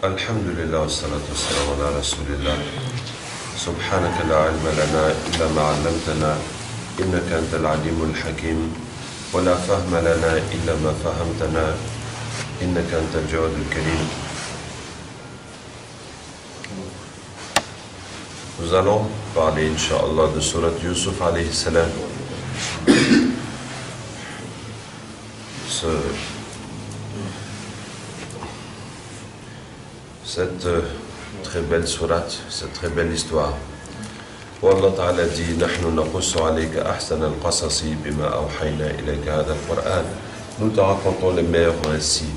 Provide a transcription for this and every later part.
Alhamdulillah wa salatu wa salam ala rasulillah. Subhanaka la ilma lana illa ma 'allamtana innaka antal alimul hakim wa la fahma lana illa ma fahamtana innaka antal jawadul karim. Nous allons parler, Inch'Allah, de Surat Yusuf alayhi salam. Cette très belle sourate, cette très belle histoire, où Allah Ta'ala dit نحن نقص عليك أحسن القصص بما أوحينا إليك هذا القرآن. Nous te racontons les meilleurs récits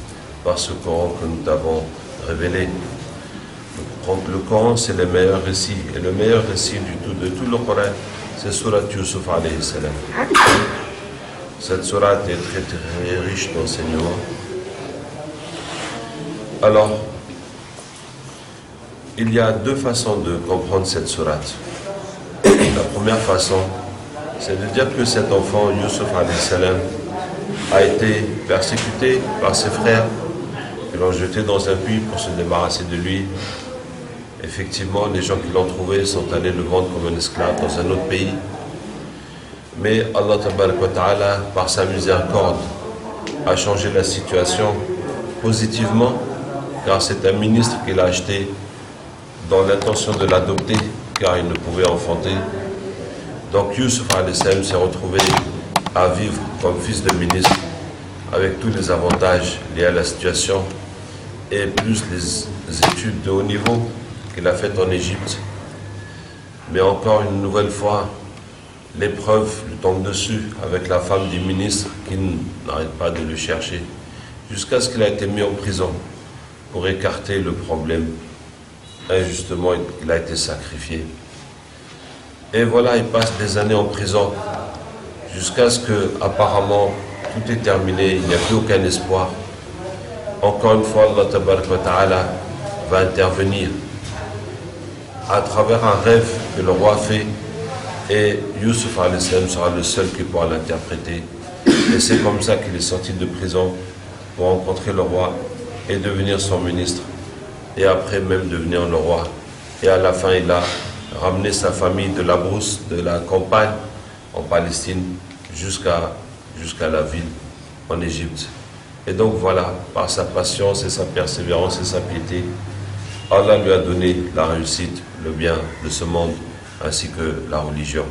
par ce Coran que nous t'avons révélé. Le Coran, c'est le meilleur récit, et le meilleur récit de tout le Coran, c'est Surat Yusuf alayhi salam. Cette sourate est très, très riche d'enseignements. Alors, il y a deux façons de comprendre cette sourate. La première façon, c'est de dire que cet enfant, Yusuf alayhi salam, a été persécuté par ses frères, qui l'ont jeté dans un puits pour se débarrasser de lui. Effectivement, les gens qui l'ont trouvé sont allés le vendre comme un esclave dans un autre pays. Mais Allah Ta'ala, par sa miséricorde, a changé la situation positivement, car c'est un ministre qu'il a acheté dans l'intention de l'adopter, car il ne pouvait enfanter. Donc Yusuf alayhi salam s'est retrouvé à vivre comme fils de ministre, avec tous les avantages liés à la situation, et plus les études de haut niveau qu'il a faites en Égypte. Mais encore une nouvelle fois, l'épreuve lui tombe dessus avec la femme du ministre qui n'arrête pas de le chercher, jusqu'à ce qu'il a été mis en prison pour écarter le problème. Injustement, il a été sacrifié. Et voilà, il passe des années en prison, jusqu'à ce que, apparemment, tout est terminé, il n'y a plus aucun espoir. Encore une fois, Allah Ta'ala va intervenir à travers un rêve que le roi fait, et Yusuf alayhi salam sera le seul qui pourra l'interpréter. Et c'est comme ça qu'il est sorti de prison pour rencontrer le roi et devenir son ministre, et après même devenir le roi. Et à la fin, il a ramené sa famille de la brousse, de la campagne en Palestine, jusqu'à la ville en Égypte. Et donc voilà, par sa patience et sa persévérance et sa piété, Allah lui a donné la réussite, le bien de ce monde, ainsi que la religion.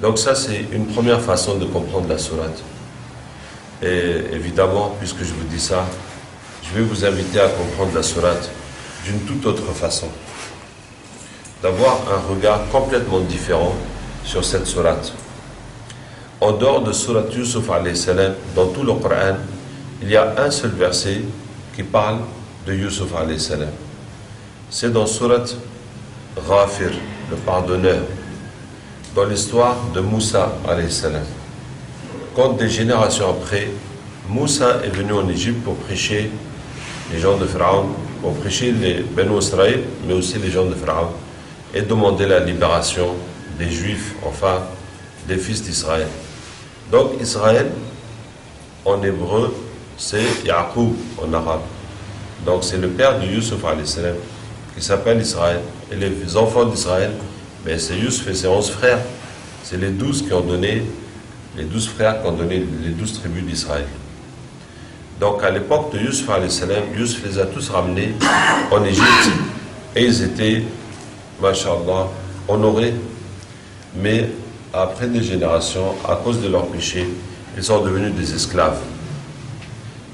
Donc ça, c'est une première façon de comprendre la sourate. Et évidemment, puisque je vous dis ça, je vais vous inviter à comprendre la sourate d'une toute autre façon. D'avoir un regard complètement différent sur cette sourate. En dehors de Surat Yusuf alayhi salam, dans tout le Coran, il y a un seul verset qui parle de Yusuf alayhi salam. C'est dans Surat Ghafir, le pardonneur, dans l'histoire de Moussa alayhi salam. Quand des générations après, Moussa est venu en Égypte pour prêcher les gens de Pharaon, pour prêcher les Benu Israël, mais aussi les gens de Pharaon, et demander la libération des Juifs, enfin des fils d'Israël. Donc Israël, en hébreu, c'est Yaqub en arabe. Donc c'est le père de Yusuf alayhi salam, qui s'appelle Israël. Et les enfants d'Israël, mais c'est Yusuf et ses 11 frères. C'est les 12 qui ont donné, les 12 frères qui ont donné les 12 tribus d'Israël. Donc à l'époque de Yusuf alayhi salam, Yusuf les a tous ramenés en Égypte, et ils étaient, masha'Allah, honorés. Mais après des générations, à cause de leur péché, ils sont devenus des esclaves.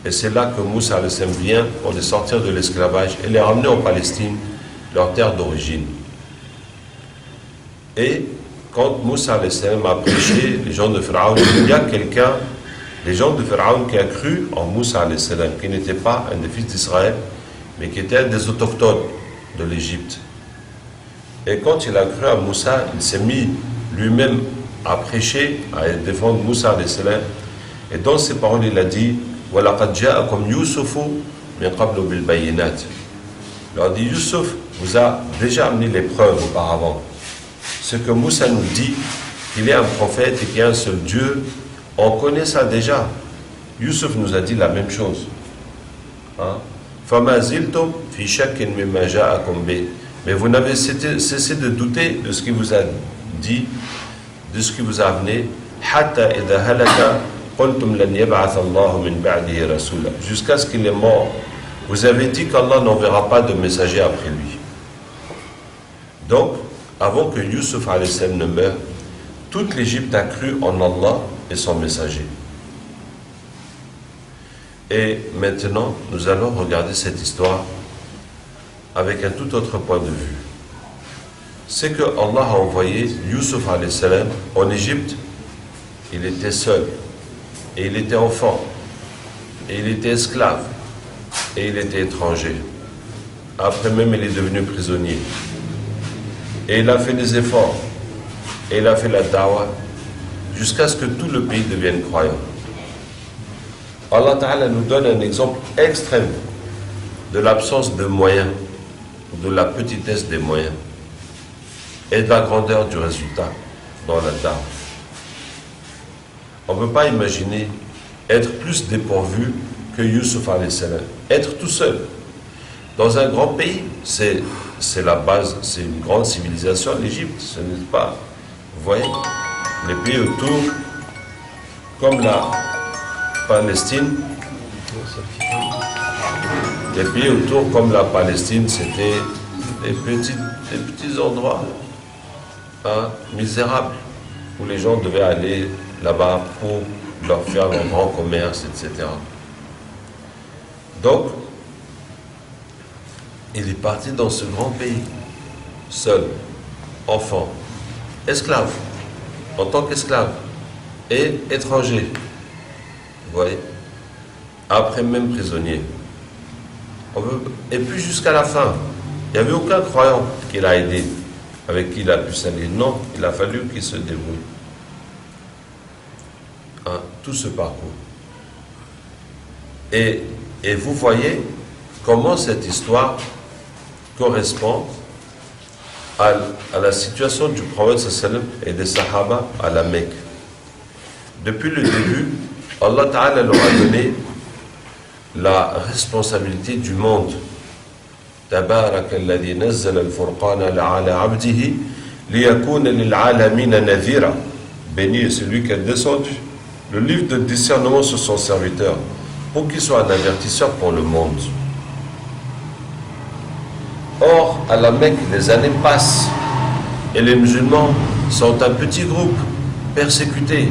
Et c'est là que Moussa alayhi salam vient pour les sortir de l'esclavage et les ramener en Palestine, leur terre d'origine. Et quand Moussa alayhi salam a prêché les gens de Pharaon, il y a quelqu'un, les gens de Pharaon, qui a cru en Moussa alayhi salam, qui n'était pas un des fils d'Israël, mais qui était un des autochtones de l'Égypte. Et quand il a cru à Moussa, il s'est mis lui-même à prêcher, à défendre Moussa alayhi salam. Et dans ses paroles, il a dit وَلَقَدْ جَاءَكُمْ يُوسُفُ مِنْ قَبْلُ بِالْبَيِّنَاتِ. Il leur dit, Yusuf vous a déjà amené les preuves auparavant. Ce que Moussa nous dit, qu'il est un prophète et qu'il y a un seul Dieu, on connaît ça déjà. Yusuf nous a dit la même chose. فَمَا زِلْتُمْ فِي شَكٍ مِمَّا جَاءَكُمْ بِهِ. Mais vous n'avez cessé de douter de ce qui vous a dit, de ce qui vous a amené, حَتَّى إِذَا هَلَكَ قُلْتُمْ لَنْ يَبْعَثَ اللَّهُ مِنْ بَعْدِهِ رَسُولًا. Jusqu'à ce qu'il est mort, vous avez dit qu'Allah n'enverra pas de messager après lui. Donc, avant que Yusuf alayhi salam ne meure, toute l'Égypte a cru en Allah et son messager. Et maintenant, nous allons regarder cette histoire avec un tout autre point de vue. C'est que Allah a envoyé Yusuf alayhi salam en Égypte. Il était seul, et il était enfant, et il était esclave, et il était étranger. Après même, il est devenu prisonnier. Et il a fait des efforts, et il a fait la da'wah, jusqu'à ce que tout le pays devienne croyant. Allah Ta'ala nous donne un exemple extrême de l'absence de moyens, de la petitesse des moyens, et de la grandeur du résultat dans la da'wah. On ne peut pas imaginer être plus dépourvu que Yusuf alayhi salam. Être tout seul. Dans un grand pays, c'est la base, c'est une grande civilisation, l'Égypte, ce n'est pas. Vous voyez, les pays autour, comme la Palestine, les pays autour, comme la Palestine, c'était des petits endroits misérables, où les gens devaient aller là-bas pour leur faire leur grand commerce, etc. Donc, il est parti dans ce grand pays, seul, enfant, esclave, en tant qu'esclave, et étranger, vous voyez, après même prisonnier. Et puis jusqu'à la fin, il n'y avait aucun croyant qui l'a aidé, avec qui il a pu s'allier. Non, il a fallu qu'il se débrouille. Tout ce parcours. Et vous voyez comment cette histoire correspond à la situation du prophète sallam et des sahaba à la Mecque. Depuis le début, Allah Ta'ala leur a donné la responsabilité du monde. Tabarak alladhi nazzala al-furqana ala abdihi liyakuna lil'alamina nadhira. Béni est celui qui a descendu le livre de discernement sur son serviteur pour qu'il soit un avertisseur pour le monde. Or, à la Mecque, les années passent et les musulmans sont un petit groupe persécutés.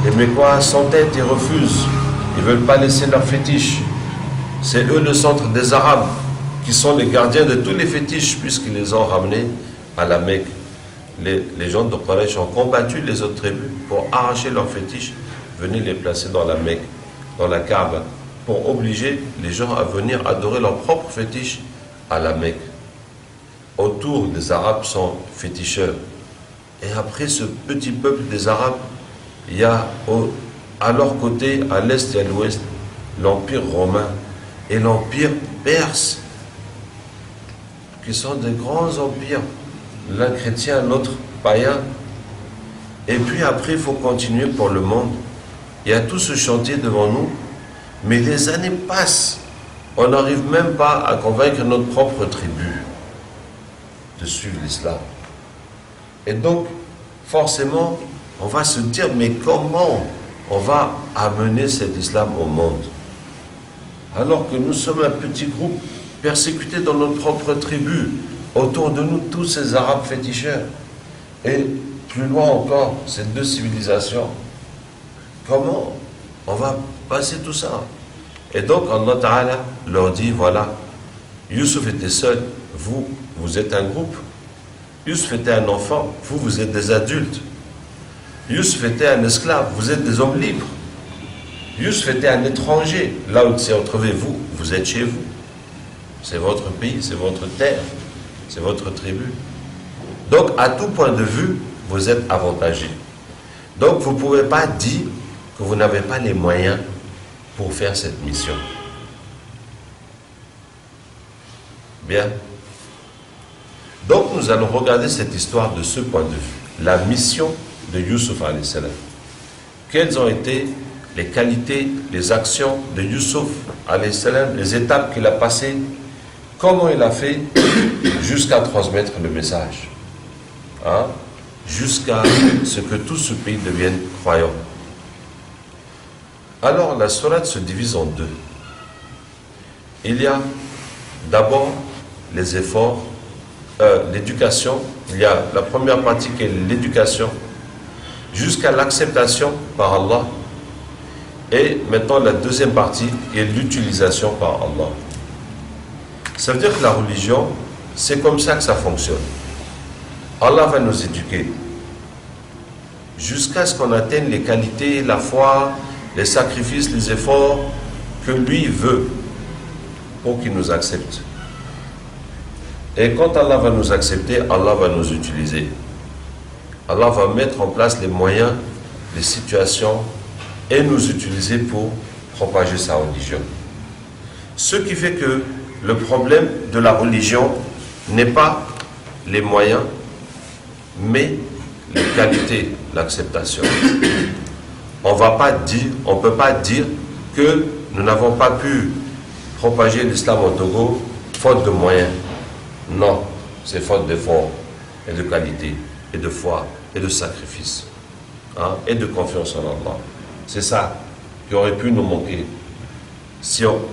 Les Mécois s'entêtent et refusent. Ils ne veulent pas laisser leurs fétiches. C'est eux le centre des Arabes qui sont les gardiens de tous les fétiches puisqu'ils les ont ramenés à la Mecque. Les gens de Quraysh ont combattu les autres tribus pour arracher leurs fétiches, venir les placer dans la Mecque, dans la Kaaba, pour obliger les gens à venir adorer leurs propres fétiches à la Mecque. Autour des Arabes sont féticheurs. Et après ce petit peuple des Arabes, il y a à leur côté, à l'est et à l'ouest, l'Empire romain et l'Empire perse, qui sont des grands empires. L'un chrétien, l'autre païen. Et puis après, il faut continuer pour le monde. Il y a tout ce chantier devant nous, mais les années passent. On n'arrive même pas à convaincre notre propre tribu de suivre l'islam. Et donc, forcément, on va se dire, mais comment on va amener cet islam au monde? Alors que nous sommes un petit groupe persécuté dans notre propre tribu. Autour de nous, tous ces Arabes féticheurs. Et plus loin encore, ces deux civilisations. Comment on va passer tout ça? Et donc Allah Ta'ala leur dit, voilà, Yusuf était seul, vous êtes un groupe. Yusuf était un enfant, vous êtes des adultes. Yusuf était un esclave, vous êtes des hommes libres. Yusuf était un étranger, là où s'est retrouvé vous êtes chez vous. C'est votre pays, c'est votre terre. C'est votre tribu. Donc, à tout point de vue, vous êtes avantagé. Donc, vous ne pouvez pas dire que vous n'avez pas les moyens pour faire cette mission. Bien. Donc, nous allons regarder cette histoire de ce point de vue. La mission de Yusuf alayhi salam. Quelles ont été les qualités, les actions de Youssouf, alayhi salam, les étapes qu'il a passées, comment il a fait jusqu'à transmettre le message, hein, jusqu'à ce que tout ce pays devienne croyant. Alors la sourate se divise en deux. Il y a d'abord les efforts, l'éducation. Il y a la première partie qui est l'éducation, jusqu'à l'acceptation par Allah. Et maintenant la deuxième partie est l'utilisation par Allah. Ça veut dire que la religion, c'est comme ça que ça fonctionne. Allah va nous éduquer jusqu'à ce qu'on atteigne les qualités, la foi, les sacrifices, les efforts que lui veut pour qu'il nous accepte. Et quand Allah va nous accepter, Allah va nous utiliser. Allah va mettre en place les moyens, les situations et nous utiliser pour propager sa religion. Ce qui fait que le problème de la religion n'est pas les moyens, mais les qualités, l'acceptation. On ne peut pas dire que nous n'avons pas pu propager l'islam au Togo faute de moyens. Non, c'est faute d'efforts et de qualité, et de foi, et de sacrifice, hein, et de confiance en Allah. C'est ça qui aurait pu nous manquer,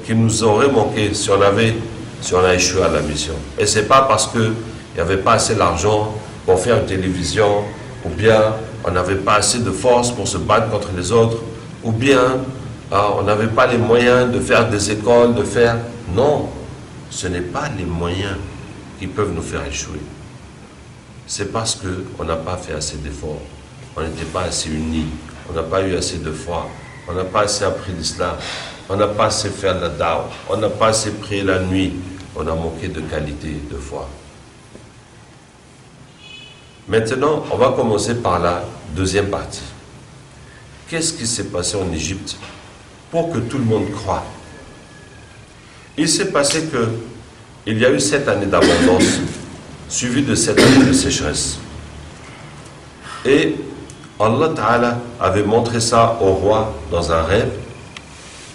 qui nous aurait manqué si on a échoué à la mission. Et c'est pas parce qu'il n'y avait pas assez d'argent pour faire une télévision, ou bien on n'avait pas assez de force pour se battre contre les autres, ou bien on n'avait pas les moyens de faire des écoles, de faire... Non, ce n'est pas les moyens qui peuvent nous faire échouer. C'est parce qu'on n'a pas fait assez d'efforts, on n'était pas assez unis, on n'a pas eu assez de foi, on n'a pas assez appris l'islam, on n'a pas assez fait la dawa, on n'a pas assez prié la nuit, on a manqué de qualité de foi. Maintenant, on va commencer par la deuxième partie. Qu'est-ce qui s'est passé en Égypte pour que tout le monde croie? Il s'est passé qu'il y a eu 7 années d'abondance, suivies de 7 années de sécheresse. Et Allah Ta'ala avait montré ça au roi dans un rêve,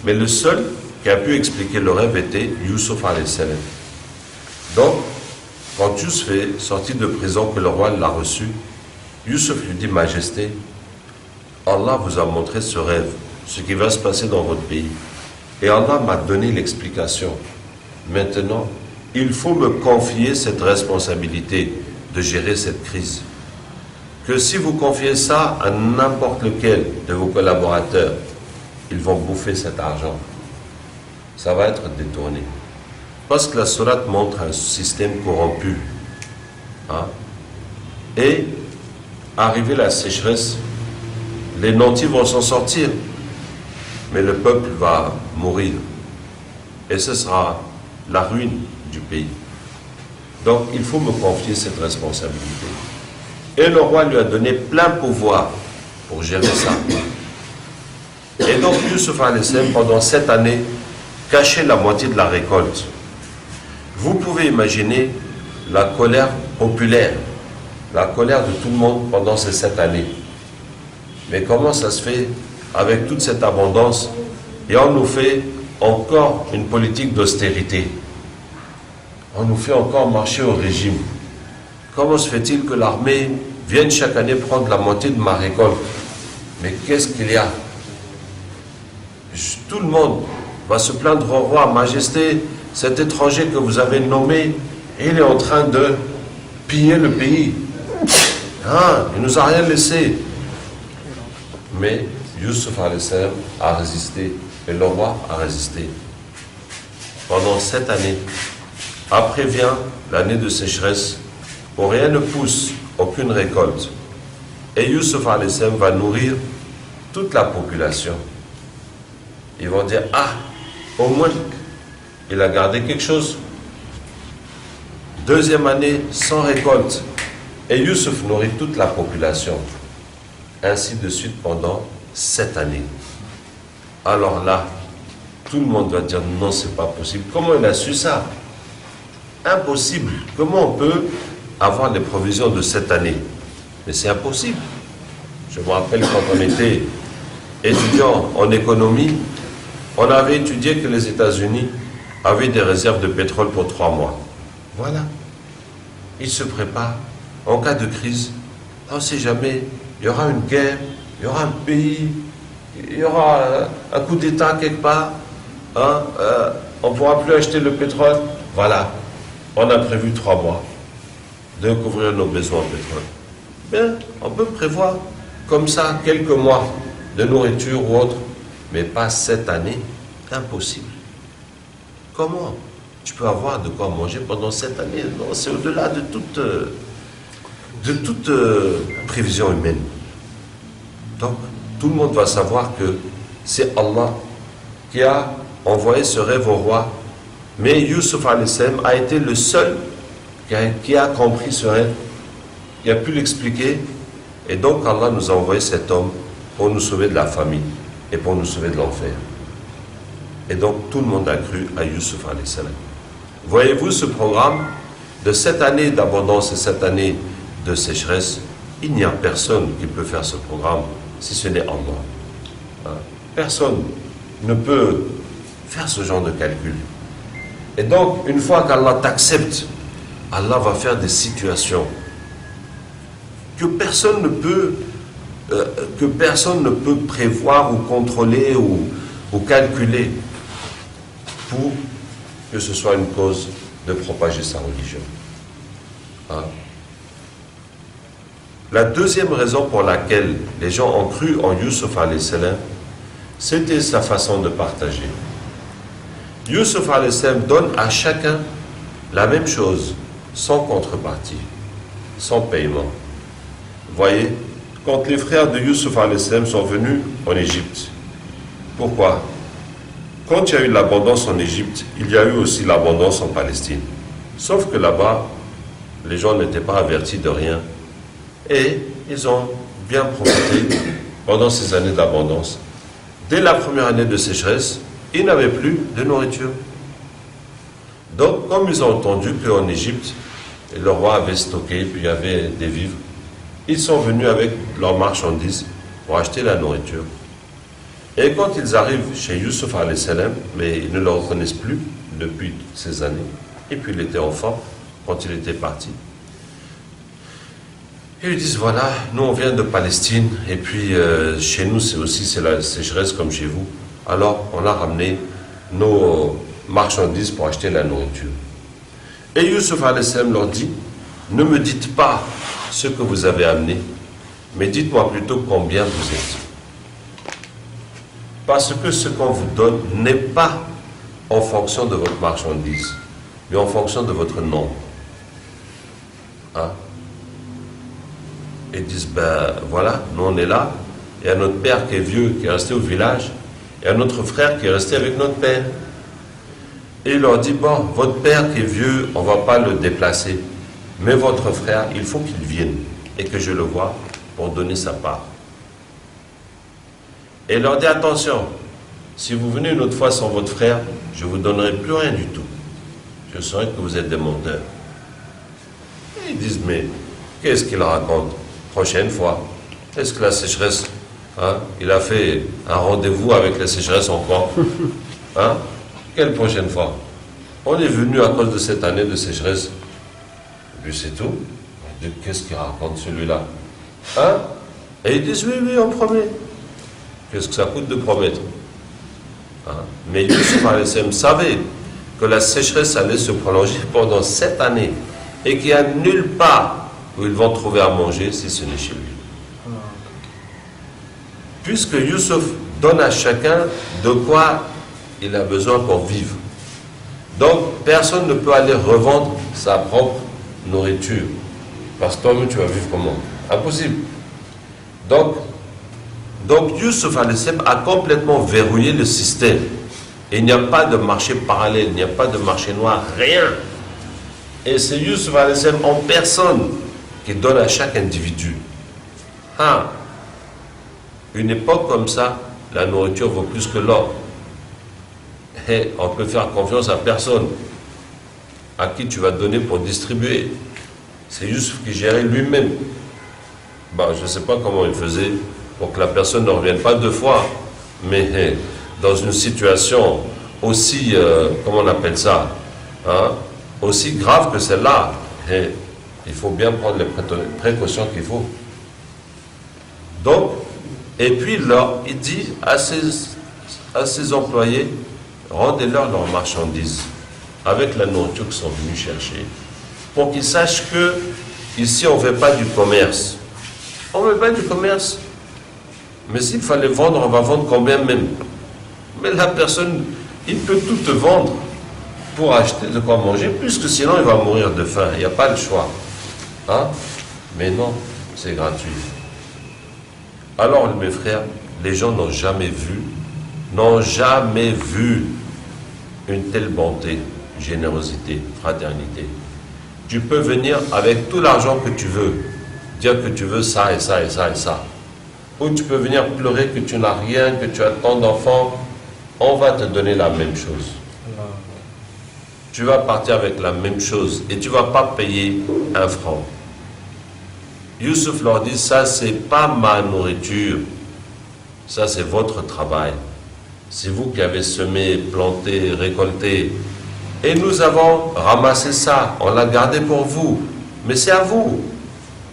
mais le seul qui a pu expliquer le rêve était Youssouf alayhi salam. Donc, quand Youssouf est sorti de prison, que le roi l'a reçu, Youssouf lui dit: Majesté, Allah vous a montré ce rêve, ce qui va se passer dans votre pays. Et Allah m'a donné l'explication. Maintenant, il faut me confier cette responsabilité de gérer cette crise. Que si vous confiez ça à n'importe lequel de vos collaborateurs, ils vont bouffer cet argent. Ça va être détourné. Parce que la sourate montre un système corrompu. Hein? Et, arrivé la sécheresse, les nantis vont s'en sortir. Mais le peuple va mourir. Et ce sera la ruine du pays. Donc, il faut me confier cette responsabilité. Et le roi lui a donné plein pouvoir pour gérer ça. Et donc, Youssouf alayhi salam, pendant 7 années, cachait la moitié de la récolte. Vous pouvez imaginer la colère populaire, la colère de tout le monde pendant ces 7 années. Mais comment ça se fait avec toute cette abondance et on nous fait encore une politique d'austérité? On nous fait encore marcher au régime. Comment se fait-il que l'armée vienne chaque année prendre la moitié de ma récolte? Mais qu'est-ce qu'il y a? Tout le monde va se plaindre au roi: Majesté, cet étranger que vous avez nommé, il est en train de piller le pays. Ah, il ne nous a rien laissé. Mais Youssouf alayhi salam a résisté, et le roi a résisté. Pendant 7 années. Après vient l'année de sécheresse, où rien ne pousse, aucune récolte. Et Youssouf alayhi salam va nourrir toute la population. Ils vont dire: ah, au moins, il a gardé quelque chose. Deuxième année, sans récolte. Et Youssouf nourrit toute la population. Ainsi de suite pendant 7 années. Alors là, tout le monde va dire: non, c'est pas possible. Comment il a su ça? Impossible. Comment on peut avoir les provisions de 7 années? Mais c'est impossible. Je me rappelle quand on était étudiant en économie, on avait étudié que les États-Unis avaient des réserves de pétrole pour 3 mois. Voilà. Ils se préparent. En cas de crise, on ne sait jamais, il y aura une guerre, il y aura un pays, il y aura un coup d'État quelque part, hein, on ne pourra plus acheter le pétrole. Voilà. On a prévu 3 mois de couvrir nos besoins en pétrole. Bien, on peut prévoir comme ça quelques mois de nourriture ou autre, mais pas cette année. Impossible. Comment tu peux avoir de quoi manger pendant cette année? Non, c'est au-delà de toute prévision humaine. Donc, tout le monde va savoir que c'est Allah qui a envoyé ce rêve au roi. Mais Yusuf a été le seul qui a compris ce rêve, qui a pu l'expliquer. Et donc Allah nous a envoyé cet homme pour nous sauver de la famine et pour nous sauver de l'enfer. Et donc tout le monde a cru à Yusuf alayhi salam. Voyez-vous ce programme de 7 années d'abondance et 7 années de sécheresse? Il n'y a personne qui peut faire ce programme si ce n'est Allah. Personne ne peut faire ce genre de calcul. Et donc, une fois qu'Allah t'accepte, Allah va faire des situations que personne ne peut prévoir ou contrôler ou calculer pour que ce soit une cause de propager sa religion. Hein? La deuxième raison pour laquelle les gens ont cru en Yusuf alayhi salam, c'était sa façon de partager. Yusuf alayhi salam donne à chacun la même chose, sans contrepartie, sans paiement. Vous voyez, quand les frères de Yusuf alayhi salam sont venus en Égypte, pourquoi? Quand il y a eu l'abondance en Égypte, il y a eu aussi l'abondance en Palestine. Sauf que là-bas, les gens n'étaient pas avertis de rien. Et ils ont bien profité pendant ces années d'abondance. Dès la première année de sécheresse, ils n'avaient plus de nourriture. Donc, comme ils ont entendu qu'en Égypte, le roi avait stocké, puis il y avait des vivres, ils sont venus avec leurs marchandises pour acheter la nourriture. Et quand ils arrivent chez Yusuf alayhi salam, mais ils ne le reconnaissent plus depuis ces années, et puis il était enfant quand il était parti. Et ils disent, voilà, nous on vient de Palestine, et puis chez nous c'est la sécheresse comme chez vous. Alors on a ramené nos marchandises pour acheter la nourriture. Et Yusuf alayhi salam leur dit, ne me dites pas ce que vous avez amené, mais dites-moi plutôt combien vous êtes. Parce que ce qu'on vous donne n'est pas en fonction de votre marchandise, mais en fonction de votre nombre. Hein? Et ils disent, ben voilà, nous on est là, il y a notre père qui est vieux, qui est resté au village, et un autre frère qui est resté avec notre père. Et il leur dit, bon, votre père qui est vieux, on ne va pas le déplacer, mais votre frère, il faut qu'il vienne, et que je le voie pour donner sa part. Et il leur dit, attention, si vous venez une autre fois sans votre frère, je ne vous donnerai plus rien du tout. Je saurai que vous êtes des menteurs. Et ils disent, mais qu'est-ce qu'il raconte? Prochaine fois. Est-ce que la sécheresse, hein, il a fait un rendez-vous avec la sécheresse encore? Hein? Quelle prochaine fois? On est venu à cause de cette année de sécheresse. Et puis c'est tout. Qu'est-ce qu'il raconte celui-là? Hein? Et ils disent, oui, oui, on promet. Qu'est-ce que ça coûte de promettre? Hein? Mais Yusuf alayhi salam savait que la sécheresse allait se prolonger pendant 7 années et qu'il n'y a nulle part où ils vont trouver à manger si ce n'est chez lui. Puisque Yusuf donne à chacun de quoi il a besoin pour vivre. Donc personne ne peut aller revendre sa propre nourriture. Parce que toi-même tu vas vivre comment? Impossible. Donc Yusuf alayhi salam a complètement verrouillé le système. Et il n'y a pas de marché parallèle, il n'y a pas de marché noir, rien. Et c'est Yusuf alayhi salam en personne qui donne à chaque individu. Ah, une époque comme ça, la nourriture vaut plus que l'or. Et on peut faire confiance à personne. À qui tu vas donner pour distribuer? C'est Yusuf qui gérait lui-même. Bon, je ne sais pas comment il faisait pour que la personne ne revienne pas 2 fois, mais dans une situation aussi, comment on appelle ça, hein, aussi grave que celle-là, il faut bien prendre les précautions qu'il faut. Donc, et puis là, il dit à ses employés, rendez-leur leurs marchandises avec la nourriture qu'ils sont venus chercher, pour qu'ils sachent que ici on ne fait pas du commerce. On ne fait pas du commerce. Mais s'il fallait vendre, on va vendre combien même? Mais la personne, il peut tout te vendre pour acheter de quoi manger, puisque sinon il va mourir de faim. Il n'y a pas le choix. Hein? Mais non, c'est gratuit. Alors mes frères, les gens n'ont jamais vu une telle bonté, générosité, fraternité. Tu peux venir avec tout l'argent que tu veux, dire que tu veux ça et ça et ça et ça. Ou tu peux venir pleurer que tu n'as rien, que tu as tant d'enfants, on va te donner la même chose. Tu vas partir avec la même chose et tu ne vas pas payer 1 franc. Youssouf leur dit, ça c'est pas ma nourriture, ça c'est votre travail. C'est vous qui avez semé, planté, récolté. Et nous avons ramassé ça, on l'a gardé pour vous, mais c'est à vous.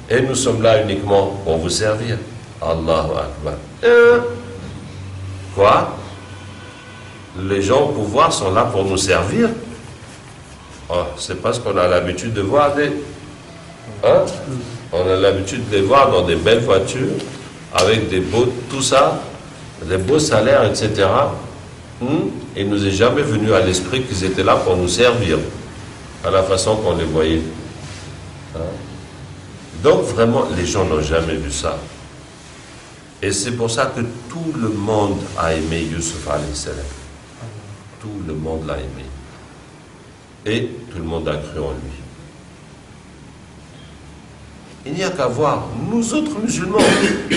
Et nous sommes là uniquement pour vous servir. Allahu Akbar. Quoi? Les gens au pouvoir sont là pour nous servir? Oh, c'est parce qu'on a l'habitude de voir des... Hein? On a l'habitude de les voir dans des belles voitures, avec des beaux... tout ça, des beaux salaires, etc. Il ne nous est jamais venu à l'esprit qu'ils étaient là pour nous servir, à la façon qu'on les voyait. Hein? Donc vraiment, les gens n'ont jamais vu ça. Et c'est pour ça que tout le monde a aimé Youssouf alayhi salam. Tout le monde l'a aimé. Et tout le monde a cru en lui. Il n'y a qu'à voir, nous autres musulmans,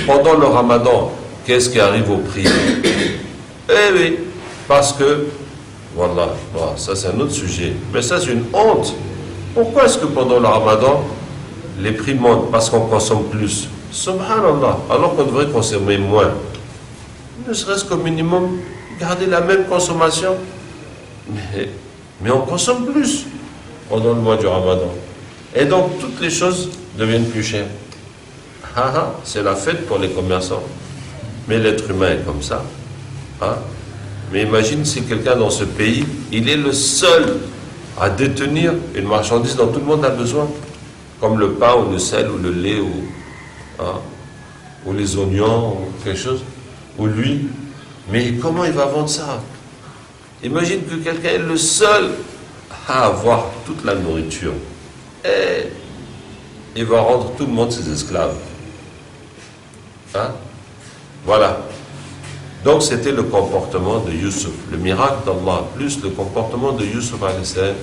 pendant le ramadan, qu'est-ce qui arrive aux prières? Eh oui, parce que, voilà, bon, ça c'est un autre sujet, mais ça c'est une honte. Pourquoi est-ce que pendant le ramadan, les prix montent? Parce qu'on consomme plus. Subhanallah, alors qu'on devrait consommer moins. Ne serait-ce qu'au minimum, garder la même consommation. Mais on consomme plus pendant le mois du ramadan. Et donc, toutes les choses deviennent plus chères. C'est la fête pour les commerçants. Mais l'être humain est comme ça. Hein? Mais imagine si quelqu'un dans ce pays, il est le seul à détenir une marchandise dont tout le monde a besoin. Comme le pain ou le sel ou le lait ou les oignons ou quelque chose. Ou l'huile. Mais comment il va vendre ça? Imagine que quelqu'un est le seul à avoir toute la nourriture. Et il va rendre tout le monde ses esclaves. Hein? Voilà. Donc c'était le comportement de Youssouf, le miracle d'Allah, plus le comportement de Youssouf alayhi salam,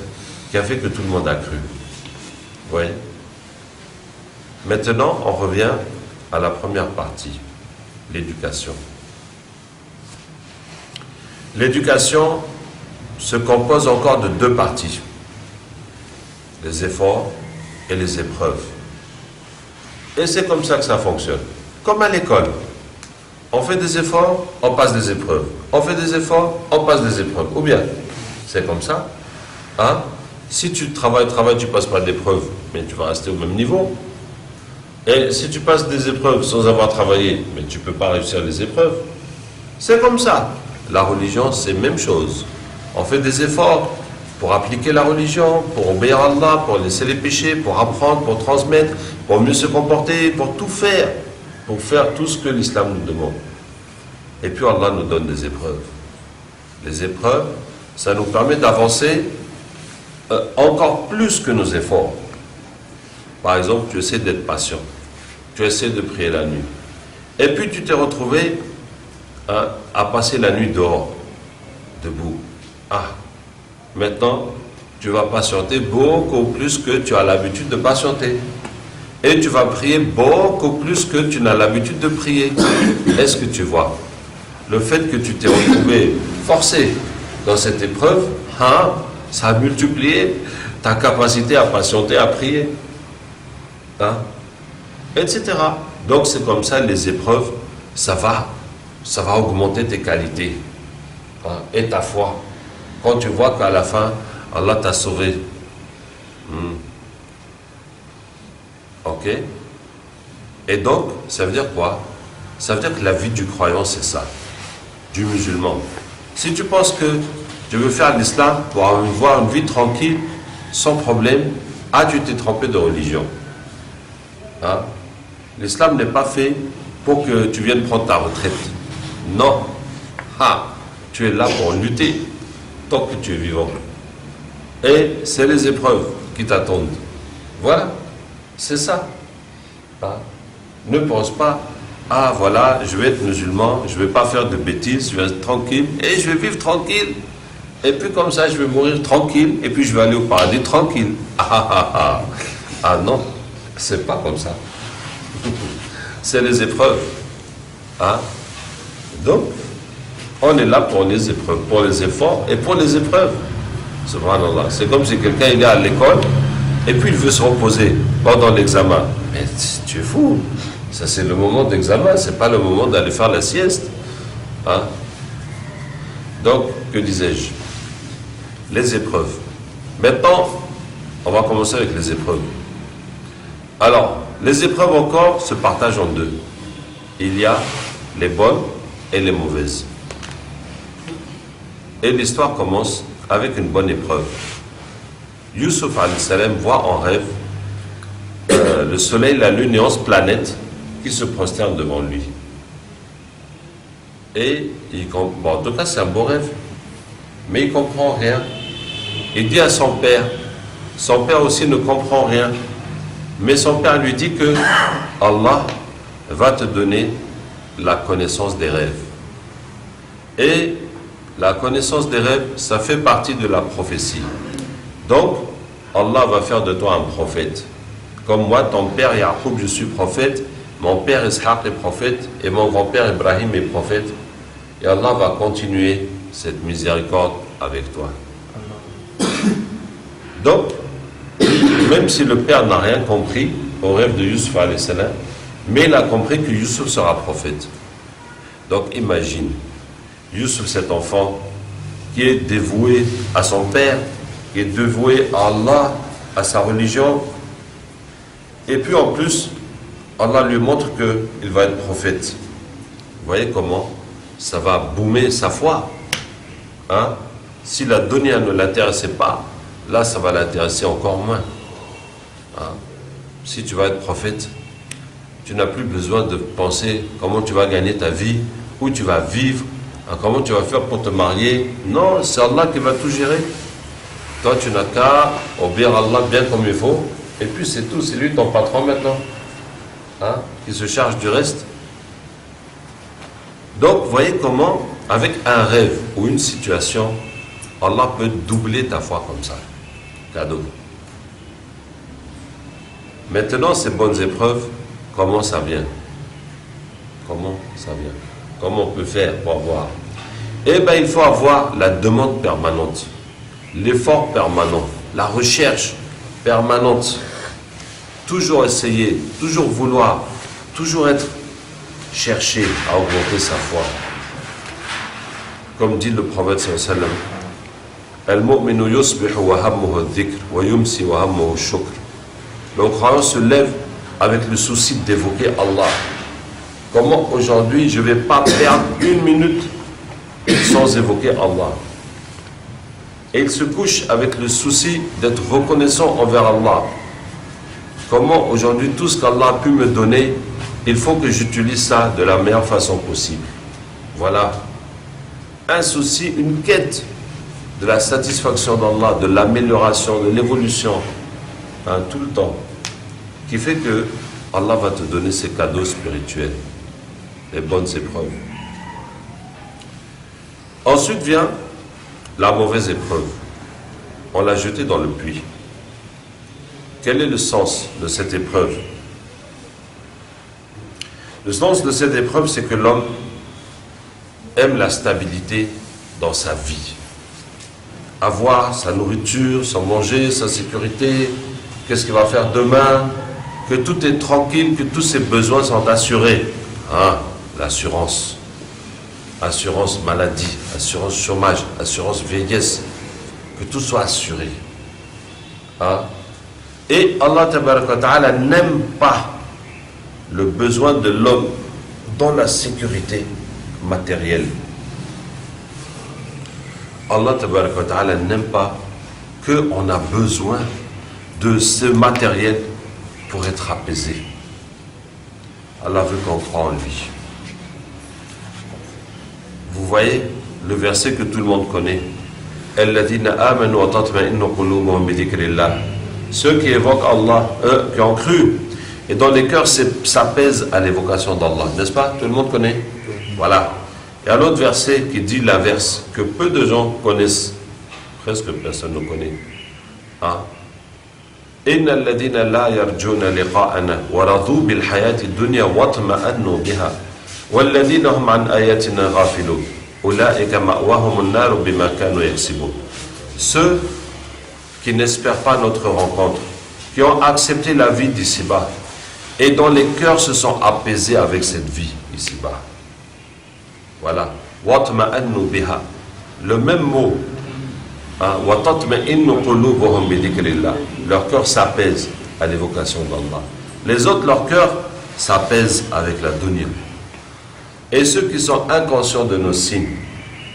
qui a fait que tout le monde a cru. Vous voyez? Maintenant, on revient à la première partie, l'éducation. L'éducation se compose encore de 2 parties, les efforts et les épreuves. Et c'est comme ça que ça fonctionne. Comme à l'école. On fait des efforts, on passe des épreuves. On fait des efforts, on passe des épreuves. Ou bien, c'est comme ça. Hein? Si tu travailles, tu ne passes pas d'épreuves, mais tu vas rester au même niveau. Et si tu passes des épreuves sans avoir travaillé, mais tu ne peux pas réussir les épreuves. C'est comme ça. La religion, c'est la même chose. On fait des efforts pour appliquer la religion, pour obéir à Allah, pour laisser les péchés, pour apprendre, pour transmettre, pour mieux se comporter, pour tout faire, pour faire tout ce que l'islam nous demande. Et puis Allah nous donne des épreuves. Les épreuves, ça nous permet d'avancer encore plus que nos efforts. Par exemple, tu essaies d'être patient, tu essaies de prier la nuit. Et puis tu t'es retrouvé à passer la nuit dehors, debout. Maintenant, tu vas patienter beaucoup plus que tu as l'habitude de patienter. Et tu vas prier beaucoup plus que tu n'as l'habitude de prier. Est-ce que tu vois? Le fait que tu t'es retrouvé forcé dans cette épreuve, ça a multiplié ta capacité à patienter, à prier. Etc. Donc c'est comme ça, les épreuves, ça va augmenter tes qualités, hein, et ta foi. Quand tu vois qu'à la fin, Allah t'a sauvé. Ok? Et donc, ça veut dire quoi? Ça veut dire que la vie du croyant, c'est ça, du musulman. Si tu penses que tu veux faire l'islam pour avoir une vie tranquille, sans problème, tu t'es trompé de religion. Hein? L'islam n'est pas fait pour que tu viennes prendre ta retraite. Non. Tu es là pour lutter tant que tu es vivant. Et c'est les épreuves qui t'attendent. Voilà, c'est ça. Ne pense pas, voilà, je vais être musulman, je ne vais pas faire de bêtises, je vais être tranquille, et je vais vivre tranquille. Et puis comme ça, je vais mourir tranquille, et puis je vais aller au paradis tranquille. Non, c'est pas comme ça. C'est les épreuves. Donc, on est là pour les épreuves, pour les efforts et pour les épreuves. Subhanallah. C'est comme si quelqu'un est à l'école et puis il veut se reposer pendant l'examen. Mais tu es fou. Ça, c'est le moment d'examen, c'est pas le moment d'aller faire la sieste. Donc, que disais-je? Les épreuves. Maintenant, on va commencer avec les épreuves. Alors, les épreuves encore se partagent en deux. Il y a les bonnes et les mauvaises. Et l'histoire commence avec une bonne épreuve. Youssouf alayhi salam voit en rêve le soleil, la lune et 11 planètes qui se prosternent devant lui. Et en tout cas c'est un beau rêve, mais il ne comprend rien. Il dit à son père aussi ne comprend rien, mais son père lui dit que Allah va te donner la connaissance des rêves. Et la connaissance des rêves, ça fait partie de la prophétie. Donc, Allah va faire de toi un prophète. Comme moi, ton père Yaqub, je suis prophète, mon père Ishaq est prophète, et mon grand-père Ibrahim est prophète. Et Allah va continuer cette miséricorde avec toi. Donc, même si le père n'a rien compris au rêve de Youssouf alayhi salam, mais il a compris que Youssouf sera prophète. Donc, imagine, Youssouf, cet enfant qui est dévoué à son père, qui est dévoué à Allah, à sa religion, et puis en plus, Allah lui montre qu'il va être prophète. Vous voyez comment ça va boomer sa foi. Si la dunya ne l'intéressait pas, là ça va l'intéresser encore moins. Si tu vas être prophète, tu n'as plus besoin de penser comment tu vas gagner ta vie, où tu vas vivre, comment tu vas faire pour te marier. Non, c'est Allah qui va tout gérer. Toi, tu n'as qu'à obéir à Allah bien comme il faut. Et puis c'est tout, c'est lui ton patron maintenant. Qui se charge du reste. Donc, voyez comment, avec un rêve ou une situation, Allah peut doubler ta foi comme ça. Cadeau. Maintenant, ces bonnes épreuves, comment ça vient? Comment ça vient? Comment on peut faire pour avoir? Eh bien, il faut avoir la demande permanente, l'effort permanent, la recherche permanente. Toujours essayer, toujours vouloir, toujours chercher à augmenter sa foi. Comme dit le prophète sallallahu alayhi wa sallam, Al-mu'minu yusbihu wa hammuhu al-dhikr wa yumsi wa hammuhu al-shukr. Le croyant se lève avec le souci d'évoquer Allah. Comment aujourd'hui je ne vais pas perdre une minute sans évoquer Allah. Et il se couche avec le souci d'être reconnaissant envers Allah. Comment aujourd'hui tout ce qu'Allah a pu me donner, il faut que j'utilise ça de la meilleure façon possible. Voilà. Un souci, une quête de la satisfaction d'Allah, de l'amélioration, de l'évolution, tout le temps, qui fait que Allah va te donner ses cadeaux spirituels, les bonnes épreuves. Ensuite vient la mauvaise épreuve. On l'a jeté dans le puits. Quel est le sens de cette épreuve? Le sens de cette épreuve, c'est que l'homme aime la stabilité dans sa vie. Avoir sa nourriture, son manger, sa sécurité, qu'est-ce qu'il va faire demain, que tout est tranquille, que tous ses besoins sont assurés. l'assurance, assurance maladie, assurance chômage, assurance vieillesse, que tout soit assuré. Hein? Et Allah Ta'ala n'aime pas le besoin de l'homme dans la sécurité matérielle. Allah Ta'ala n'aime pas qu'on a besoin de ce matériel pour être apaisé. Allah veut qu'on croit en lui. Vous voyez le verset que tout le monde connaît. Ceux qui évoquent Allah, qui ont cru, et dans les cœurs s'apaisent à l'évocation d'Allah. N'est-ce pas? Tout le monde connaît? Voilà. Il y a un autre verset qui dit l'inverse, que peu de gens connaissent. Presque personne ne connaît. Hein? إن الذين لا يرجون لقاءنا ورضوا بالحياة الدنيا واطمأنوا بها والذين هم عن آياتنا غافلون أولئك مأواهم النار بما كانوا يكسبون. Ceux qui n'espèrent pas notre rencontre, qui ont accepté la vie d'ici-bas et dont les cœurs se sont apaisés avec cette vie ici-bas. Voilà. واطمأنوا بها. Le même mot. Leur cœur s'apaise à l'évocation d'Allah. Les autres, leur cœur s'apaise avec la dunya. Et ceux qui sont inconscients de nos signes,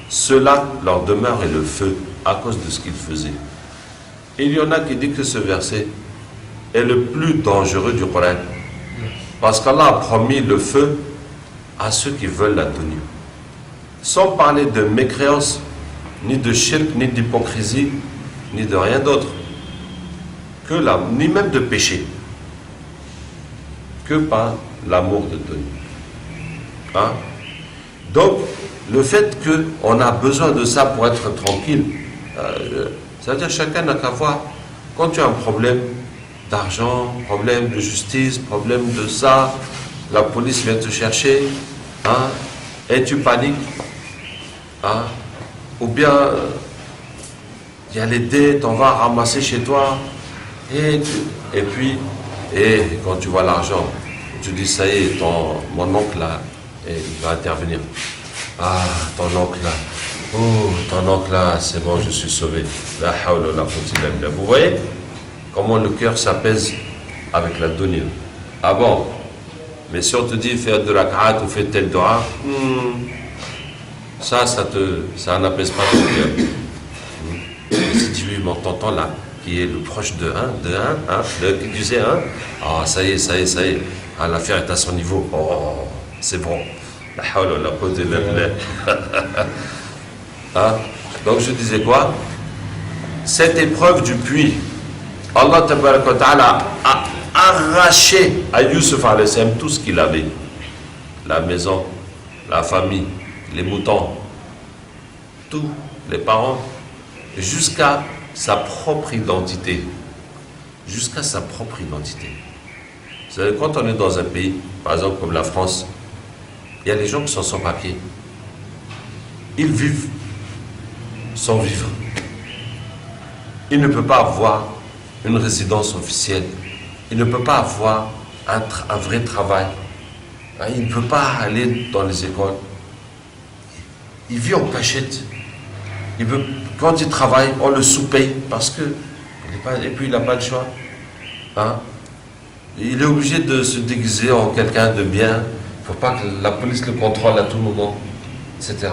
ceux-là, leur demeure est le feu à cause de ce qu'ils faisaient. Il y en a qui disent que ce verset est le plus dangereux du Coran. Parce qu'Allah a promis le feu à ceux qui veulent la dunya. Sans parler de mécréance, ni de shirk, ni d'hypocrisie, ni de rien d'autre, ni même de péché, que par l'amour de Dieu. Hein? Donc, le fait qu'on a besoin de ça pour être tranquille, ça veut dire que chacun n'a qu'à voir, quand tu as un problème d'argent, problème de justice, problème de ça, la police vient te chercher, hein, et tu paniques, hein, ou bien il y a les dettes, on va ramasser chez toi, et puis quand tu vois l'argent, tu dis ça y est, mon oncle là, il va intervenir. Ah, ton oncle là, oh, ton oncle là, c'est bon, je suis sauvé. La hawla la quwwata illa billah. Vous voyez comment le cœur s'apaise avec la dunya. Ah bon, mais si on te dit faire de la rak'at ou faire tel dua, ça n'apaise pas ton cœur. Et si tu lui montres tonton là, qui est le proche de 1, tu sais 1, ah ça y est, ah, l'affaire est à son niveau, oh, c'est bon. La hawla la quwwata illa billah. Hein? Donc je disais quoi? Cette épreuve du puits, Allah Ta'ala a arraché à Yusuf alayhi salam tout ce qu'il avait. La maison, la famille, les moutons, tous les parents, jusqu'à sa propre identité. Jusqu'à sa propre identité. Vous savez, quand on est dans un pays, par exemple comme la France, il y a des gens qui sont sans papier. Ils vivent sans vivre. Il ne peut pas avoir une résidence officielle. Il ne peut pas avoir un vrai travail. Il ne peut pas aller dans les écoles. Il vit en cachette. Quand il travaille, on le sous-paye parce que et puis il n'a pas le choix. Hein? Il est obligé de se déguiser en quelqu'un de bien. Il ne faut pas que la police le contrôle à tout moment, etc.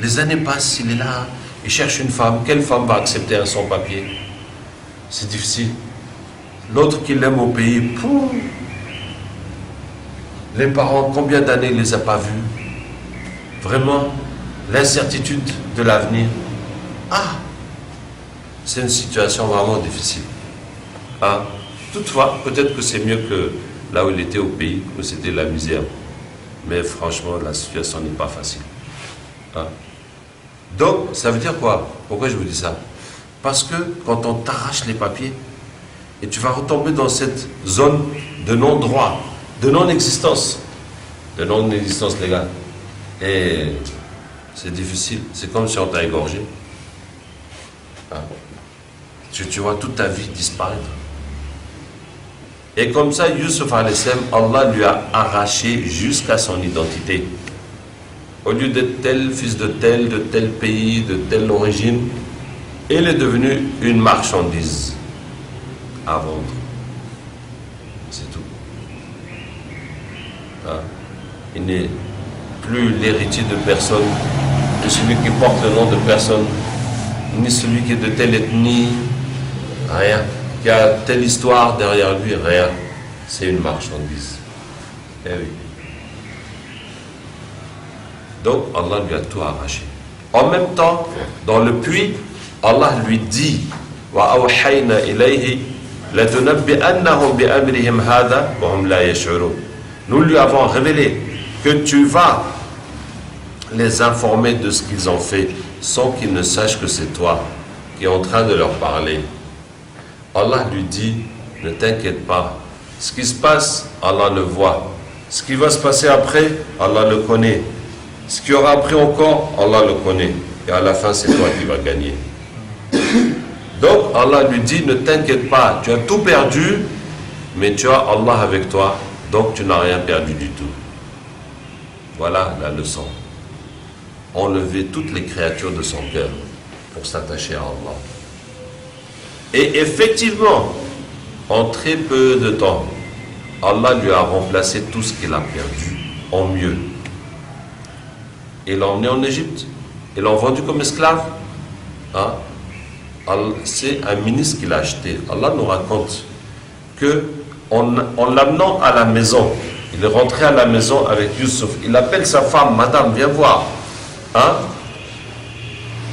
Les années passent, il est là, il cherche une femme. Quelle femme va accepter un sans-papier? C'est difficile. L'autre qui l'aime au pays, pouf. Les parents, combien d'années il ne les a pas vus? Vraiment, l'incertitude de l'avenir. Ah, c'est une situation vraiment difficile. Ah, toutefois, peut-être que c'est mieux que là où il était au pays, où c'était la misère. Mais franchement, la situation n'est pas facile. Ah. Donc, ça veut dire quoi? Pourquoi je vous dis ça? Parce que quand on t'arrache les papiers, et tu vas retomber dans cette zone de non-droit, de non-existence légale. Et c'est difficile. C'est comme si on t'a égorgé. Ah. Tu vois toute ta vie disparaître. Et comme ça, Yusuf alayhi salam, Allah lui a arraché jusqu'à son identité. Au lieu d'être tel fils de tel pays, de telle origine, il est devenu une marchandise à vendre. C'est tout. Hein? Il n'est plus l'héritier de personne, ni celui qui porte le nom de personne, ni celui qui est de telle ethnie, rien. Qui a telle histoire derrière lui, rien. C'est une marchandise. Eh oui. Donc Allah lui a tout arraché. En même temps, dans le puits, Allah lui dit وَأَوْحَيْنَا إِلَيْهِ لَتُنَبِّئَنَّهُمْ بِأَمْرِهِمْ هَذَا وَهُمْ لَا يَشْعُرُونَ. Nous lui avons révélé que tu vas les informer de ce qu'ils ont fait sans qu'ils ne sachent que c'est toi qui es en train de leur parler. Allah lui dit, ne t'inquiète pas. Ce qui se passe, Allah le voit. Ce qui va se passer après, Allah le connaît. Ce qu'il y aura après encore, Allah le connaît. Et à la fin, c'est toi qui vas gagner. Donc, Allah lui dit, ne t'inquiète pas. Tu as tout perdu, mais tu as Allah avec toi. Donc, tu n'as rien perdu du tout. Voilà la leçon. Enlever toutes les créatures de son cœur pour s'attacher à Allah. Et effectivement, en très peu de temps, Allah lui a remplacé tout ce qu'il a perdu en mieux. Il l'a emmené en Égypte. Il l'a vendu comme esclave. Hein? C'est un ministre qui l'a acheté. Allah nous raconte que en l'amenant à la maison, il est rentré à la maison avec Yusuf. Il appelle sa femme, madame, viens voir. Hein?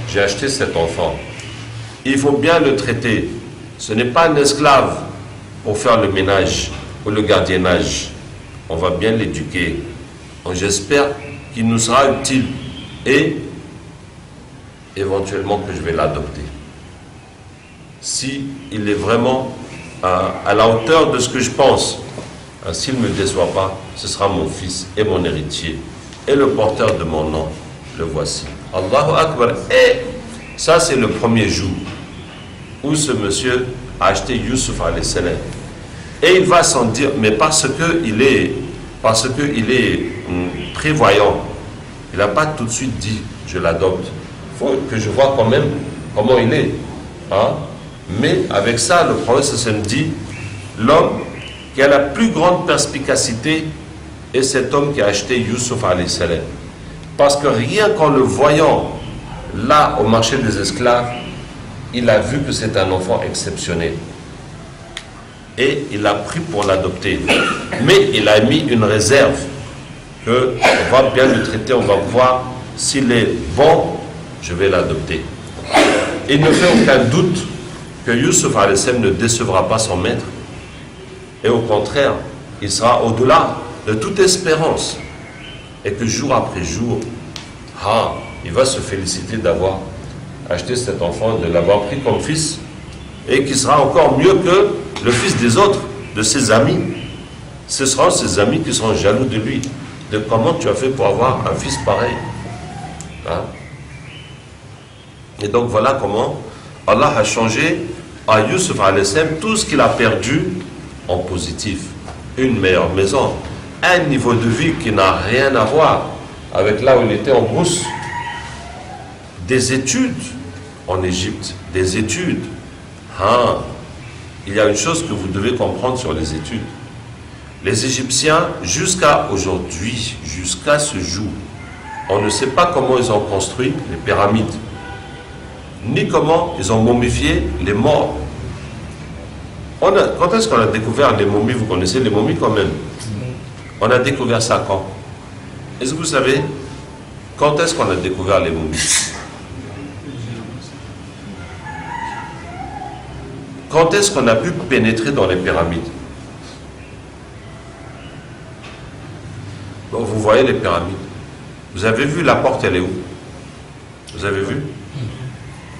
J'ai acheté cet enfant. Il faut bien le traiter. Ce n'est pas un esclave pour faire le ménage ou le gardiennage. On va bien l'éduquer. J'espère qu'il nous sera utile et éventuellement que je vais l'adopter. Si il est vraiment à la hauteur de ce que je pense, s'il ne me déçoit pas, ce sera mon fils et mon héritier et le porteur de mon nom. Le voici. Allahu Akbar. Et ça, c'est le premier jour où ce monsieur a acheté Yusuf alayhi salam. Et il va s'en dire, mais parce qu'il est prévoyant, il n'a pas tout de suite dit, je l'adopte. Il faut que je vois quand même comment il est. Hein? Mais avec ça, le prophète se dit, l'homme qui a la plus grande perspicacité est cet homme qui a acheté Yusuf alayhi salam. Parce que rien qu'en le voyant là au marché des esclaves, il a vu que c'est un enfant exceptionnel. Et il a pris pour l'adopter. Mais il a mis une réserve que on va bien le traiter, on va voir s'il est bon, je vais l'adopter. Il ne fait aucun doute que Yusuf alayhi salam ne décevra pas son maître. Et au contraire, il sera au-delà de toute espérance. Et que jour après jour, il va se féliciter d'avoir acheté cet enfant, de l'avoir pris comme fils, et qui sera encore mieux que le fils des autres, de ses amis. Ce seront ses amis qui seront jaloux de lui, de comment tu as fait pour avoir un fils pareil. Hein? Et donc voilà comment Allah a changé à Yusuf alayhi salam tout ce qu'il a perdu en positif. Une meilleure maison, un niveau de vie qui n'a rien à voir avec là où il était en brousse. Des études en Égypte, des études. Il y a une chose que vous devez comprendre sur les études. Les Égyptiens, jusqu'à aujourd'hui, jusqu'à ce jour, on ne sait pas comment ils ont construit les pyramides, ni comment ils ont momifié les morts. Quand est-ce qu'on a découvert les momies? Vous connaissez les momies quand même. On a découvert ça quand? Est-ce que vous savez quand est-ce qu'on a découvert les momies? Quand est-ce qu'on a pu pénétrer dans les pyramides? Donc vous voyez les pyramides. Vous avez vu la porte, elle est où? Vous avez vu?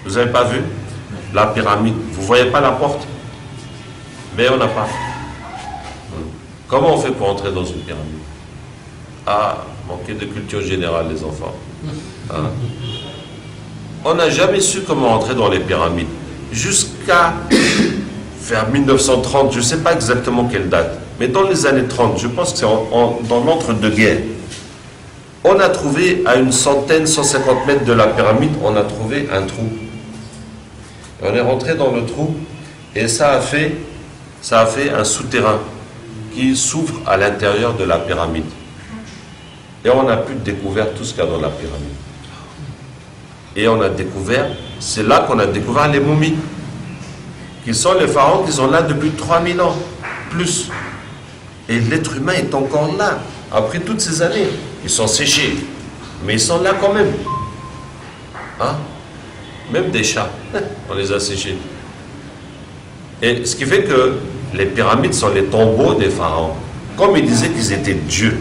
Vous n'avez pas vu? La pyramide. Vous ne voyez pas la porte? Mais on n'a pas. Comment on fait pour entrer dans une pyramide? Manquer de culture générale, les enfants. On n'a jamais su comment entrer dans les pyramides. Jusqu'à vers 1930, je ne sais pas exactement quelle date, mais dans les années 30, je pense que c'est dans l'entre-deux-guerres, on a trouvé à une centaine, 150 mètres de la pyramide, on a trouvé un trou. Et on est rentré dans le trou et ça a fait un souterrain qui s'ouvre à l'intérieur de la pyramide. Et on a pu découvrir tout ce qu'il y a dans la pyramide. Et on a découvert, c'est là qu'on a découvert les momies, qui sont les pharaons qui sont là depuis 3000 ans, plus. Et l'être humain est encore là, après toutes ces années. Ils sont séchés, mais ils sont là quand même. Hein? Même des chats, on les a séchés. Et ce qui fait que les pyramides sont les tombeaux des pharaons. Comme ils disaient qu'ils étaient dieux,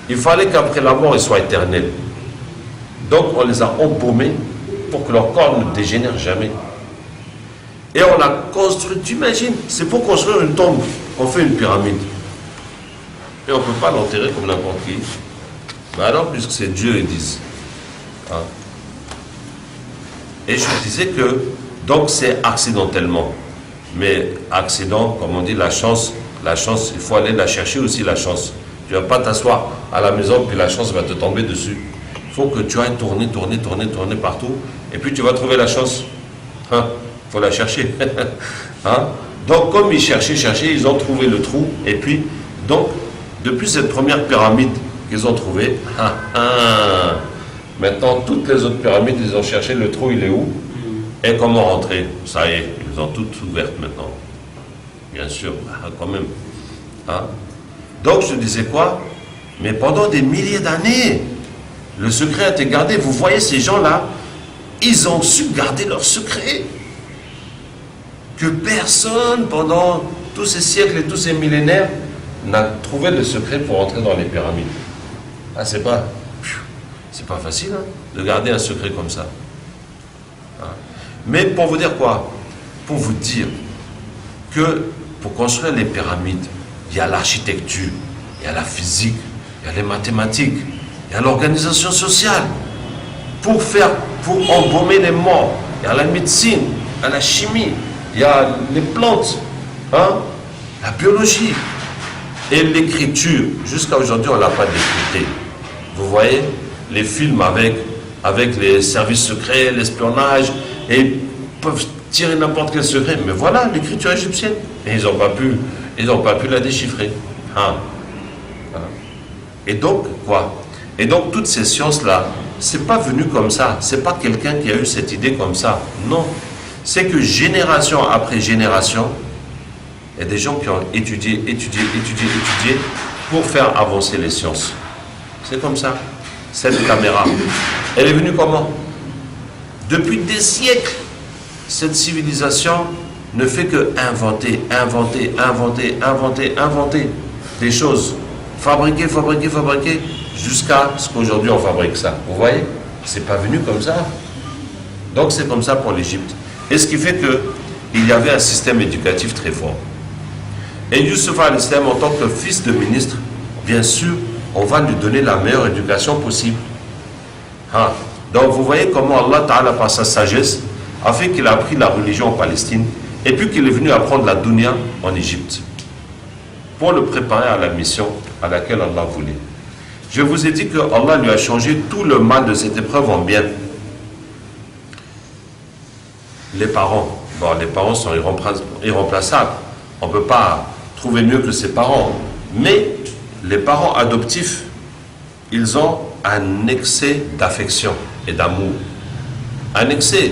il fallait qu'après la mort, ils soient éternels. Donc on les a embaumés pour que leur corps ne dégénère jamais. Et on a construit, tu imagines, c'est pour construire une tombe qu'on fait une pyramide. Et on ne peut pas l'enterrer comme n'importe qui. Mais alors, puisque c'est Dieu, ils disent. Hein? Et je disais que, donc c'est accidentellement. Mais accident, comme on dit, la chance, il faut aller la chercher aussi, la chance. Tu ne vas pas t'asseoir à la maison, puis la chance va te tomber dessus. Il faut que tu ailles tourner partout, et puis tu vas trouver la chance. Hein? Il faut la chercher. Hein? Donc, comme ils cherchaient, ils ont trouvé le trou, et puis, donc, depuis cette première pyramide qu'ils ont trouvée, maintenant, toutes les autres pyramides, ils ont cherché le trou, il est où? Et comment rentrer? Ça y est, ils ont toutes ouvertes maintenant. Bien sûr, quand même. Hein? Donc, je disais quoi? Mais pendant des milliers d'années, le secret a été gardé. Vous voyez ces gens-là, ils ont su garder leur secret. Que personne, pendant tous ces siècles et tous ces millénaires, n'a trouvé le secret pour entrer dans les pyramides. Ah, c'est pas facile, hein, de garder un secret comme ça. Hein? Mais pour vous dire quoi? Pour vous dire que pour construire les pyramides, il y a l'architecture, il y a la physique, il y a les mathématiques, il y a l'organisation sociale. Pour embaumer les morts, il y a la médecine, il y a la chimie, il y a les plantes, hein, la biologie. Et l'écriture, jusqu'à aujourd'hui, on ne l'a pas décryptée. Vous voyez, les films avec les services secrets, l'espionnage, et ils peuvent tirer n'importe quel secret. Mais voilà, l'écriture égyptienne. Et ils n'ont pas pu la déchiffrer. Hein. Hein. Et donc, quoi? Et donc, toutes ces sciences-là, c'est pas venu comme ça. C'est pas quelqu'un qui a eu cette idée comme ça. Non. C'est que génération après génération, il y a des gens qui ont étudié pour faire avancer les sciences. C'est comme ça. Cette caméra, elle est venue comment? Depuis des siècles, cette civilisation ne fait que inventer des choses. Fabriquer, jusqu'à ce qu'aujourd'hui on fabrique ça. Vous voyez? C'est pas venu comme ça. Donc c'est comme ça pour l'Égypte. Et ce qui fait qu'il y avait un système éducatif très fort. Et Youssouf al-Islam, en tant que fils de ministre, bien sûr, on va lui donner la meilleure éducation possible. Hein? Donc vous voyez comment Allah Ta'ala, par sa sagesse, a fait qu'il a appris la religion en Palestine, et puis qu'il est venu apprendre la dunya en Égypte, pour le préparer à la mission à laquelle Allah voulait. Je vous ai dit que Allah lui a changé tout le mal de cette épreuve en bien. Les parents, les parents sont irremplaçables. On ne peut pas trouver mieux que ses parents. Mais les parents adoptifs, ils ont un excès d'affection et d'amour. Un excès.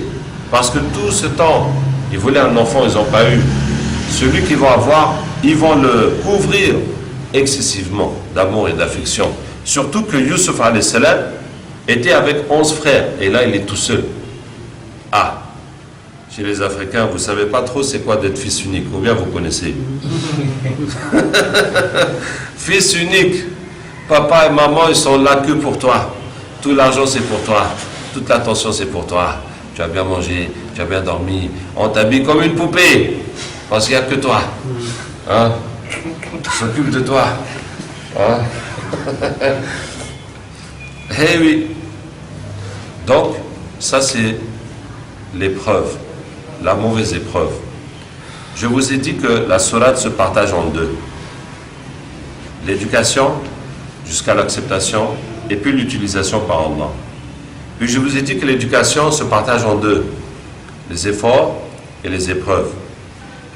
Parce que tout ce temps, ils voulaient un enfant, ils n'ont pas eu. Celui qu'ils vont avoir, ils vont le couvrir excessivement d'amour et d'affection. Surtout que Youssouf alayhi salam était avec 11 frères. Et là, il est tout seul. Ah, chez les Africains, vous ne savez pas trop c'est quoi d'être fils unique. Ou bien vous connaissez. Fils unique. Papa et maman, ils sont là que pour toi. Tout l'argent, c'est pour toi. Toute l'attention, c'est pour toi. Tu as bien mangé, tu as bien dormi. On t'habille comme une poupée. Parce qu'il n'y a que toi. Hein? On s'occupe de toi. Hein? Eh oui. Donc, ça c'est l'épreuve, la mauvaise épreuve. je vous ai dit que la sourate se partage en deux. L'éducation jusqu'à l'acceptation et puis l'utilisation par Allah. Puis je vous ai dit que l'éducation se partage en deux. Les efforts et les épreuves.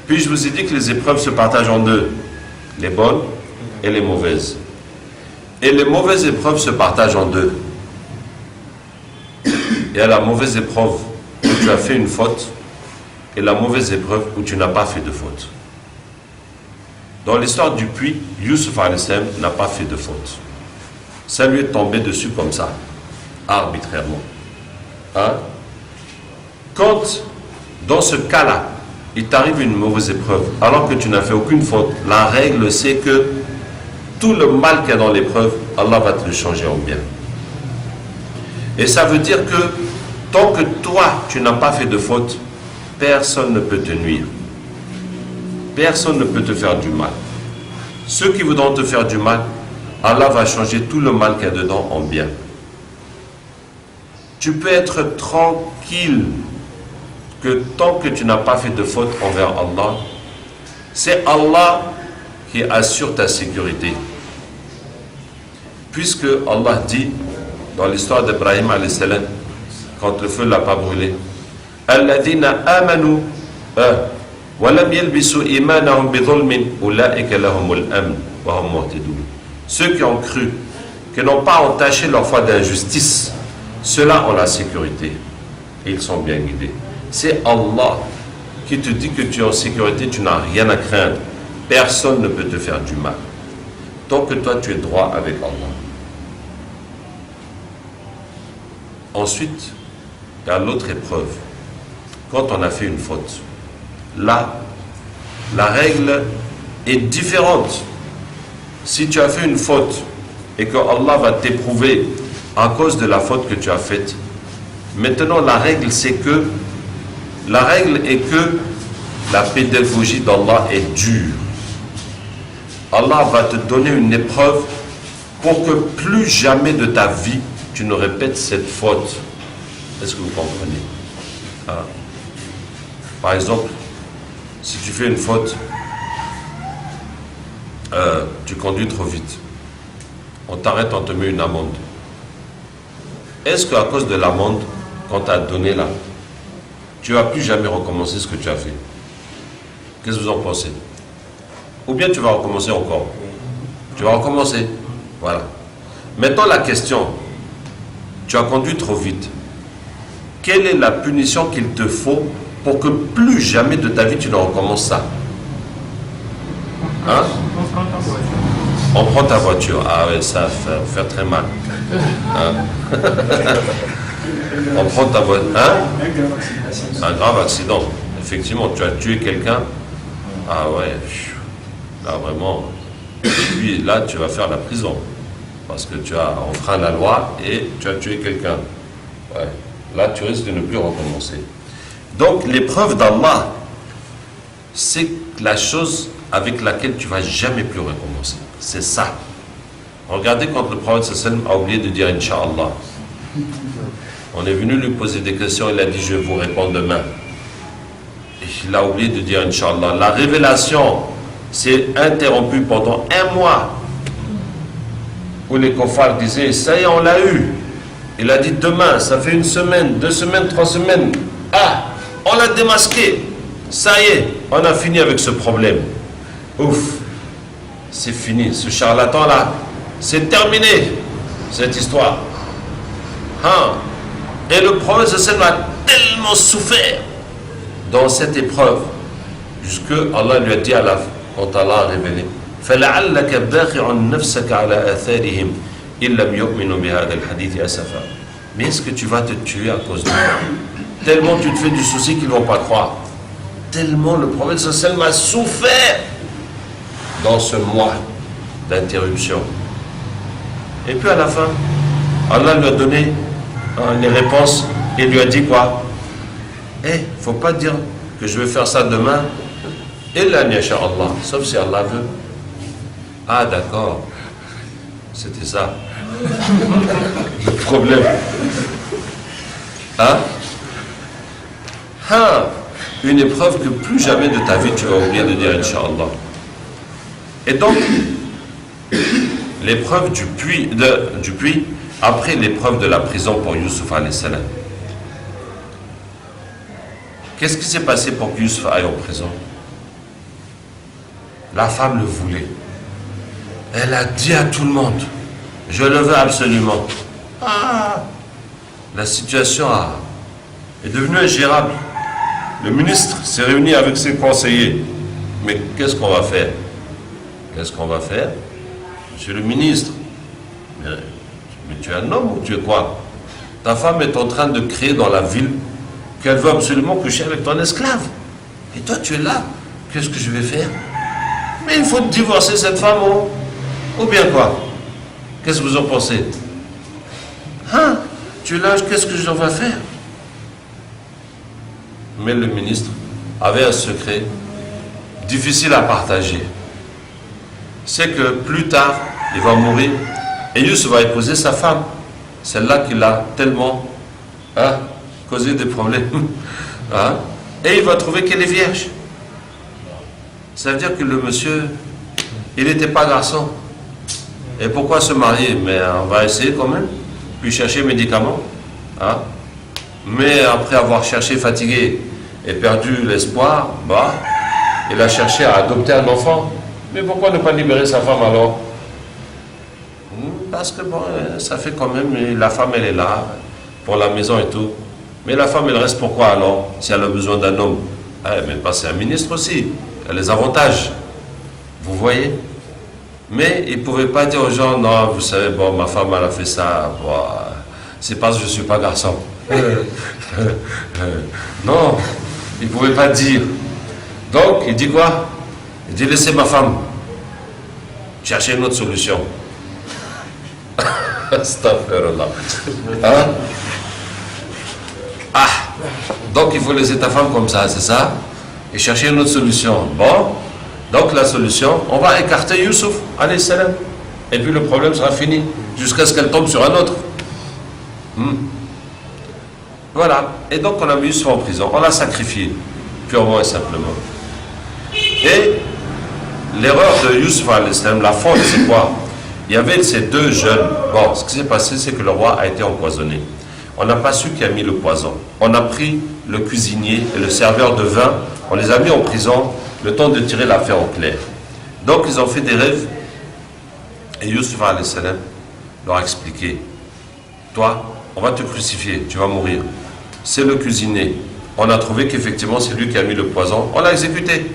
Puis je vous ai dit que les épreuves se partagent en deux. Les bonnes et les mauvaises. Et les mauvaises épreuves se partagent en deux. Il y a la mauvaise épreuve où tu as fait une faute et la mauvaise épreuve où tu n'as pas fait de faute. Dans l'histoire du puits, Yusuf a.s. n'a pas fait de faute. Ça lui est tombé dessus comme ça, arbitrairement. Hein? Quand, dans ce cas-là, il t'arrive une mauvaise épreuve, alors que tu n'as fait aucune faute, la règle c'est que tout le mal qu'il y a dans l'épreuve, Allah va te le changer en bien. Et ça veut dire que tant que toi, tu n'as pas fait de faute, personne ne peut te nuire. Personne ne peut te faire du mal. Ceux qui voudront te faire du mal, Allah va changer tout le mal qu'il y a dedans en bien. Tu peux être tranquille que tant que tu n'as pas fait de faute envers Allah, c'est Allah qui assure ta sécurité. Puisque Allah dit dans l'histoire d'Ibrahim a.s. quand le feu ne l'a pas brûlé, Alladhina amanu wa lam yalbisu imanahum bi dhulmin ulaika lahumul amn wa hum muhtadun. Ceux qui ont cru, qui n'ont pas entaché leur foi d'injustice, ceux-là ont la sécurité et ils sont bien guidés. C'est Allah qui te dit que tu es en sécurité, tu n'as rien à craindre. Personne ne peut te faire du mal. Tant que toi tu es droit avec Allah. Ensuite, il y a l'autre épreuve. Quand on a fait une faute, là, la règle est différente. Si tu as fait une faute et que Allah va t'éprouver à cause de la faute que tu as faite, maintenant la règle est que la pédagogie d'Allah est dure. Allah va te donner une épreuve pour que plus jamais de ta vie tu ne répètes cette faute. Est-ce que vous comprenez? Hein? Par exemple, si tu fais une faute, tu conduis trop vite, on t'arrête, on te met une amende. Est-ce qu'à cause de l'amende qu'on t'a donnée là, tu ne vas plus jamais recommencer ce que tu as fait? Qu'est-ce que vous en pensez? Ou bien tu vas recommencer encore? Tu vas recommencer. Voilà. Maintenant la question, tu as conduit trop vite. Quelle est la punition qu'il te faut pour que plus jamais de ta vie tu ne recommences ça? Hein? On prend ta voiture. Ah ouais, ça va faire très mal. Hein? On prend ta voiture. Hein? Un grave accident. Effectivement, tu as tué quelqu'un. Ah ouais. Là vraiment. Et puis là, tu vas faire la prison. Parce que tu as enfreint la loi et tu as tué quelqu'un. Ouais. Là, tu risques de ne plus recommencer. Donc, l'épreuve d'Allah, c'est la chose avec laquelle tu ne vas jamais plus recommencer. C'est ça. Regardez quand le prophète sallam a oublié de dire Inch'Allah. On est venu lui poser des questions, il a dit je vais vous répondre demain. Et il a oublié de dire Inch'Allah. La révélation s'est interrompue pendant un mois. Où les kuffars disaient ça y est, on l'a eu. Il a dit demain, ça fait 1 semaine, 2 semaines, 3 semaines. Ah, on l'a démasqué. Ça y est, on a fini avec ce problème. Ouf, c'est fini. Ce charlatan-là, c'est terminé, cette histoire. Hein? Et le prophète a tellement souffert dans cette épreuve, jusque Allah lui a dit à la fin, quand Allah a révélé, فَلَعَلَّكَ بَاخِعٌ نَفْسَكَ عَلَى آثَارِهِمْ إِن لَمْ يُؤْمِنُوا بِهَذَا الْحَدِيثِ أَسَفًا. Mais est-ce que tu vas te tuer à cause de moi? Tellement tu te fais du souci qu'ils ne vont pas croire. Tellement le prophète sallam a souffert dans ce mois d'interruption. Et puis à la fin, Allah lui a donné les réponses et lui a dit quoi? Il ne faut pas dire que je vais faire ça demain, illa an yasha Allah, sauf si Allah veut. Ah d'accord, c'était ça le problème. Hein? une épreuve que plus jamais de ta vie tu vas oublier de dire Inch'Allah. Et donc, l'épreuve du puits, après l'épreuve de la prison pour Youssouf alayhi salam. Qu'est-ce qui s'est passé pour que Youssouf aille en prison? La femme le voulait. Elle a dit à tout le monde, je le veux absolument. Ah, la situation est devenue ingérable. Le ministre s'est réuni avec ses conseillers. Mais qu'est-ce qu'on va faire? Qu'est-ce qu'on va faire? Monsieur le ministre, mais tu es un homme ou tu es quoi? Ta femme est en train de créer dans la ville qu'elle veut absolument coucher avec ton esclave. Et toi tu es là. Qu'est-ce que je vais faire? Mais il faut divorcer cette femme, oh. Ou bien quoi? Qu'est-ce que vous en pensez? Hein? Tu es là, qu'est-ce que je dois faire? Mais le ministre avait un secret difficile à partager. C'est que plus tard, il va mourir et Youssouf va épouser sa femme. Celle-là qui l'a tellement causé des problèmes. Et il va trouver qu'elle est vierge. Ça veut dire que le monsieur, il n'était pas garçon. Et pourquoi se marier? Mais on va essayer quand même. Puis chercher médicaments. Mais après avoir cherché, fatigué et perdu l'espoir, il a cherché à adopter un enfant. Mais pourquoi ne pas libérer sa femme alors? Parce que bon, ça fait quand même, la femme elle est là, pour la maison et tout. Mais la femme elle reste pourquoi alors, si elle a besoin d'un homme? Mais c'est un ministre aussi, elle a les avantages. Vous voyez? Mais il ne pouvait pas dire aux gens, non, vous savez, bon, ma femme elle a fait ça, bon, c'est parce que je ne suis pas garçon. Non, il ne pouvait pas dire. Donc, il dit quoi? Il dit, laissez ma femme. Cherchez une autre solution. Astaghfirullah. Donc il faut laisser ta femme comme ça, c'est ça? Et chercher une autre solution. Bon, donc la solution, on va écarter Youssouf, alayhi salam. Et puis le problème sera fini, jusqu'à ce qu'elle tombe sur un autre. Voilà. Et donc on a mis Youssouf en prison, on l'a sacrifié, purement et simplement. Et l'erreur de Youssouf alayhi salam, la faute, c'est quoi? Il y avait ces deux jeunes. Bon, ce qui s'est passé, c'est que le roi a été empoisonné. On n'a pas su qui a mis le poison. On a pris le cuisinier et le serveur de vin, on les a mis en prison, le temps de tirer l'affaire au clair. Donc ils ont fait des rêves, et Youssouf alayhi salam leur a expliqué, toi, on va te crucifier, tu vas mourir. C'est le cuisinier. On a trouvé qu'effectivement c'est lui qui a mis le poison, on l'a exécuté.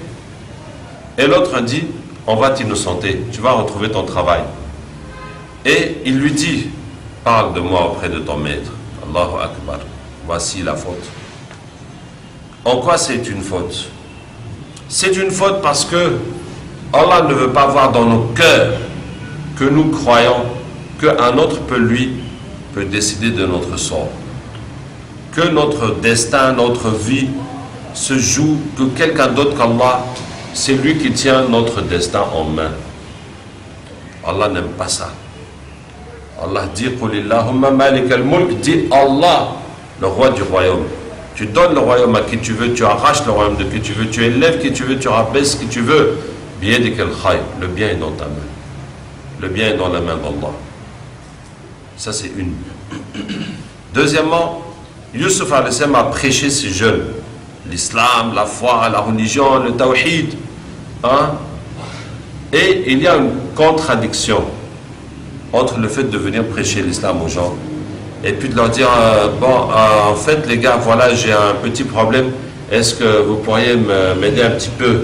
Et l'autre a dit, on va t'innocenter, tu vas retrouver ton travail. Et il lui dit, parle de moi auprès de ton maître. Allahu Akbar. Voici la faute. En quoi c'est une faute? C'est une faute parce que Allah ne veut pas voir dans nos cœurs que nous croyons qu'un autre peut décider de notre sort. Que notre destin, notre vie se joue, que quelqu'un d'autre qu'Allah, c'est lui qui tient notre destin en main. Allah n'aime pas ça. Allah dit, Qulillahumma malik al-mulk, dit Allah, le roi du royaume. Tu donnes le royaume à qui tu veux, tu arraches le royaume de qui tu veux, tu élèves qui tu veux, tu rabaisses qui tu veux. Le bien est dans ta main. Le bien est dans la main d'Allah. Ça c'est une. Deuxièmement, Youssouf alayhi salam a prêché ces jeunes. L'islam, la foi, la religion, le tawhid. Et il y a une contradiction entre le fait de venir prêcher l'islam aux gens et puis de leur dire en fait les gars, voilà, j'ai un petit problème, est-ce que vous pourriez m'aider un petit peu?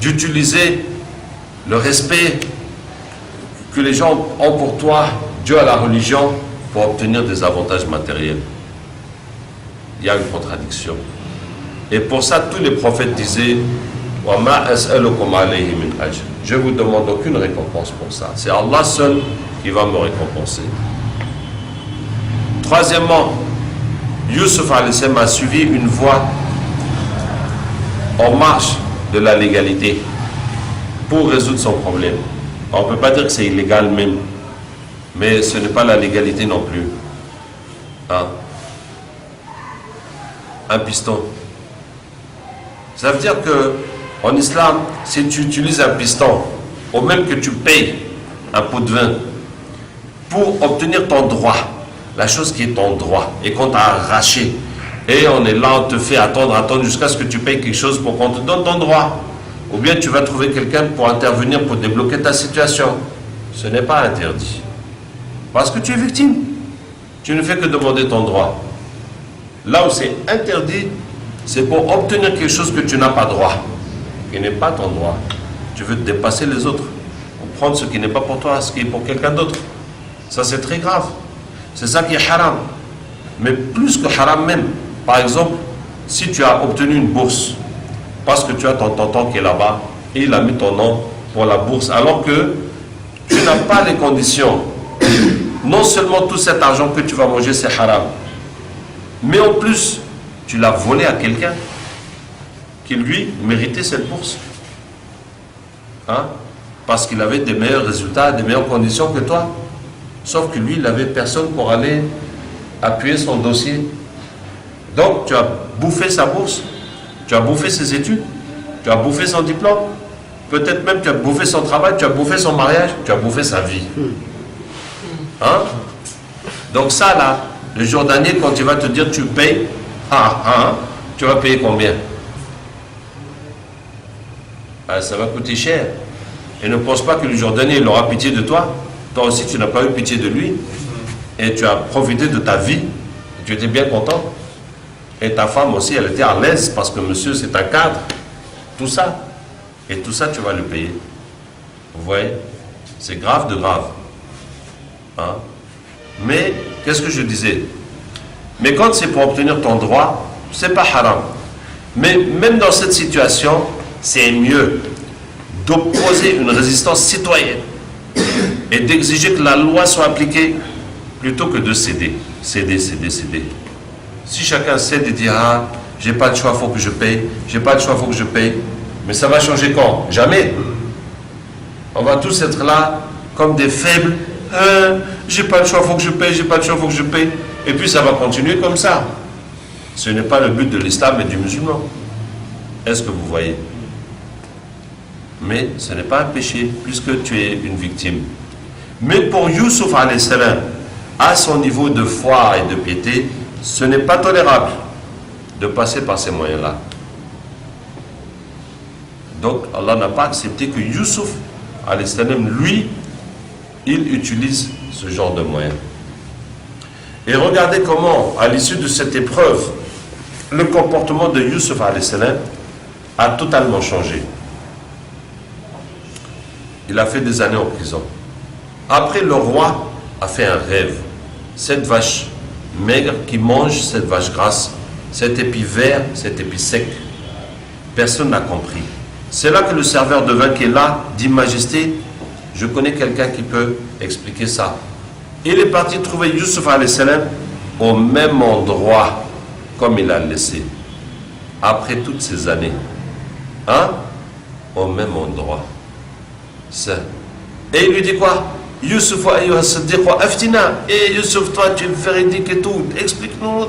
D'utiliser le respect que les gens ont pour toi, Dieu à la religion, pour obtenir des avantages matériels. Il y a une contradiction. Et pour ça, tous les prophètes disaient, je ne vous demande aucune récompense pour ça. C'est Allah seul qui va me récompenser. Troisièmement, Youssouf alayhi salam a suivi une voie en marche de la légalité pour résoudre son problème. On ne peut pas dire que c'est illégal même, mais ce n'est pas la légalité non plus. Un piston, Ça veut dire que en islam, si tu utilises un piston, au même que tu payes un pot de vin, pour obtenir ton droit, la chose qui est ton droit, et qu'on t'a arraché, et on est là, on te fait attendre jusqu'à ce que tu payes quelque chose pour qu'on te donne ton droit. Ou bien tu vas trouver quelqu'un pour intervenir, pour débloquer ta situation. Ce n'est pas interdit. Parce que tu es victime. Tu ne fais que demander ton droit. Là où c'est interdit, c'est pour obtenir quelque chose que tu n'as pas droit, qui n'est pas ton droit. Tu veux dépasser les autres, pour prendre ce qui n'est pas pour toi, ce qui est pour quelqu'un d'autre. Ça, c'est très grave. C'est ça qui est haram. Mais plus que haram même. Par exemple, si tu as obtenu une bourse, parce que tu as ton tonton qui est là-bas, et il a mis ton nom pour la bourse, alors que tu n'as pas les conditions. Non seulement tout cet argent que tu vas manger, c'est haram, mais en plus, tu l'as volé à quelqu'un qui, lui, méritait cette bourse. Hein? Parce qu'il avait des meilleurs résultats, des meilleures conditions que toi. Sauf que lui, il n'avait personne pour aller appuyer son dossier. Donc, tu as bouffé sa bourse, tu as bouffé ses études, tu as bouffé son diplôme, peut-être même tu as bouffé son travail, tu as bouffé son mariage, tu as bouffé sa vie. Hein? Donc ça, là, le Jordanien, quand il va te dire tu payes, tu vas payer combien? Ça va coûter cher. Et ne pense pas que le Jordanien, il aura pitié de toi. Toi aussi, tu n'as pas eu pitié de lui. Et tu as profité de ta vie. Tu étais bien content. Et ta femme aussi, elle était à l'aise parce que monsieur, c'est un cadre. Tout ça. Et tout ça, tu vas le payer. Vous voyez? C'est grave de grave. Hein? Mais, qu'est-ce que je disais? Mais quand c'est pour obtenir ton droit, c'est pas haram. Mais même dans cette situation, c'est mieux d'opposer une résistance citoyenne et d'exiger que la loi soit appliquée plutôt que de céder. Céder. Si chacun cède et dit j'ai pas le choix, faut que je paye, j'ai pas le choix, faut que je paye, mais ça va changer quand? Jamais. On va tous être là comme des faibles. J'ai pas le choix, faut que je paye, j'ai pas le choix, faut que je paye. Et puis ça va continuer comme ça. Ce n'est pas le but de l'islam et du musulman. Est-ce que vous voyez? Mais ce n'est pas un péché, puisque tu es une victime. Mais pour Youssouf alayhi salam, à son niveau de foi et de piété, ce n'est pas tolérable de passer par ces moyens-là. Donc Allah n'a pas accepté que Youssouf alayhi salam, lui, il utilise ce genre de moyens. Et regardez comment, à l'issue de cette épreuve, le comportement de Youssouf alayhi salam a totalement changé. Il a fait des années en prison. Après, le roi a fait un rêve. Cette vache maigre qui mange cette vache grasse, cet épi vert, cet épi sec. Personne n'a compris. C'est là que le serveur de vin qui est là dit: Majesté, je connais quelqu'un qui peut expliquer ça. Il est parti trouver Youssouf alayhi salam au même endroit comme il l'a laissé. Après toutes ces années. Hein? Au même endroit. Ça. Et il lui dit quoi? Youssouf, et Youssouf, toi tu es véridique et tout, explique-nous.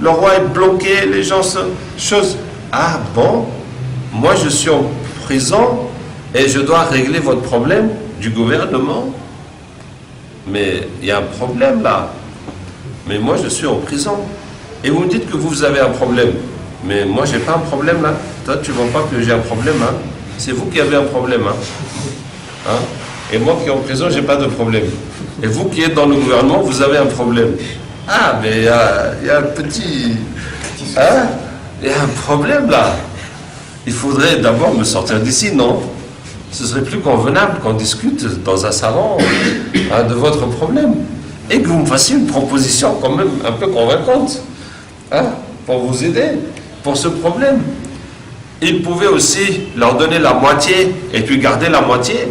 Le roi est bloqué, les gens se chose. Ah bon? Moi je suis en prison et je dois régler votre problème du gouvernement. Mais il y a un problème là. Mais moi je suis en prison. Et vous me dites que vous avez un problème. Mais moi j'ai pas un problème là. Toi tu vois pas que j'ai un problème, hein? C'est vous qui avez un problème, hein? Hein? Et moi qui suis en prison, j'ai pas de problème. Et vous qui êtes dans le gouvernement, vous avez un problème. Ah, mais il y a un petit... Hein? Il y a un problème là. Il faudrait d'abord me sortir d'ici, non? Ce serait plus convenable qu'on discute dans un salon, hein, de votre problème. Et que vous me fassiez une proposition quand même un peu convaincante, hein, pour vous aider, pour ce problème. Il pouvait aussi leur donner la moitié et puis garder la moitié.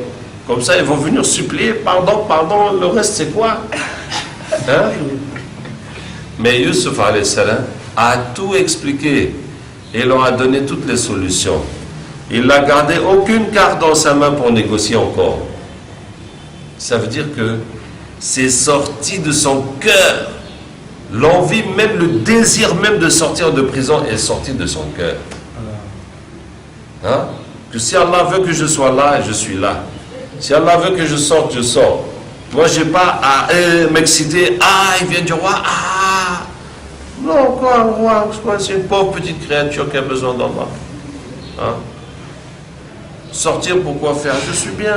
Comme ça, ils vont venir supplier, pardon, le reste c'est quoi? Hein? Mais Youssouf alayhi salam a tout expliqué et leur a donné toutes les solutions. Il n'a gardé aucune carte dans sa main pour négocier encore. Ça veut dire que c'est sorti de son cœur. L'envie même, le désir même de sortir de prison est sorti de son cœur. Hein? Que si Allah veut que je sois là, je suis là. Si Allah veut que je sorte, je sors. Moi, je n'ai pas à m'exciter. Ah, il vient du roi. Ah, non, quoi, roi, c'est une pauvre petite créature qui a besoin d'Allah. Hein? Sortir, pourquoi faire? Je suis bien.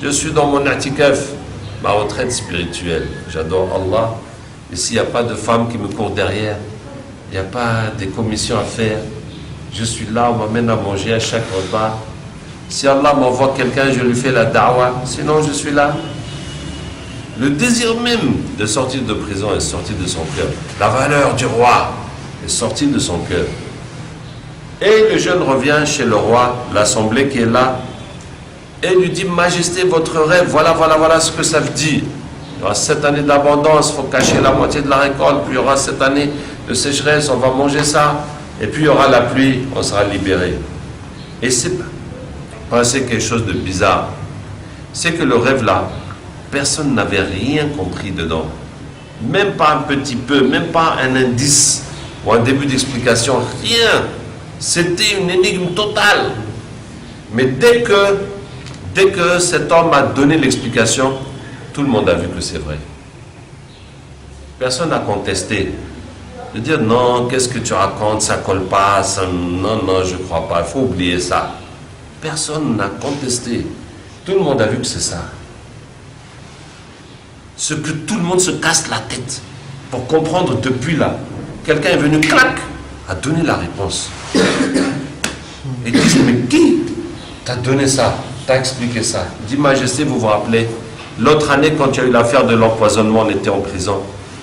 Je suis dans mon atikaf, ma retraite spirituelle. J'adore Allah. Et s'il n'y a pas de femme qui me court derrière, il n'y a pas des commissions à faire, je suis là, on m'amène à manger à chaque repas. Si Allah m'envoie quelqu'un, je lui fais la da'wa. Sinon, je suis là. Le désir même de sortir de prison est sorti de son cœur. La valeur du roi est sortie de son cœur. Et le jeune revient chez le roi, l'assemblée qui est là, et lui dit, Majesté, votre rêve, voilà ce que ça veut dire. Il y aura 7 années d'abondance, il faut cacher la moitié de la récolte, puis il y aura 7 années de sécheresse, on va manger ça, et puis il y aura la pluie, on sera libéré. Et c'est pensé quelque chose de bizarre. C'est que le rêve là, personne n'avait rien compris dedans. Même pas un petit peu, même pas un indice ou un début d'explication, rien. C'était une énigme totale. Mais dès que cet homme a donné l'explication, tout le monde a vu que c'est vrai. Personne n'a contesté. De dire non, qu'est-ce que tu racontes, ça colle pas, ça, non, je ne crois pas, il faut oublier ça. Personne n'a contesté. Tout le monde a vu que c'est ça. Ce que tout le monde se casse la tête pour comprendre depuis là. Quelqu'un est venu, clac, a donné la réponse. Et disent, mais qui t'a donné ça, t'a expliqué ça? Dit, Majesté, vous vous rappelez, l'autre année, quand il y a eu l'affaire de l'empoisonnement, on était en prison.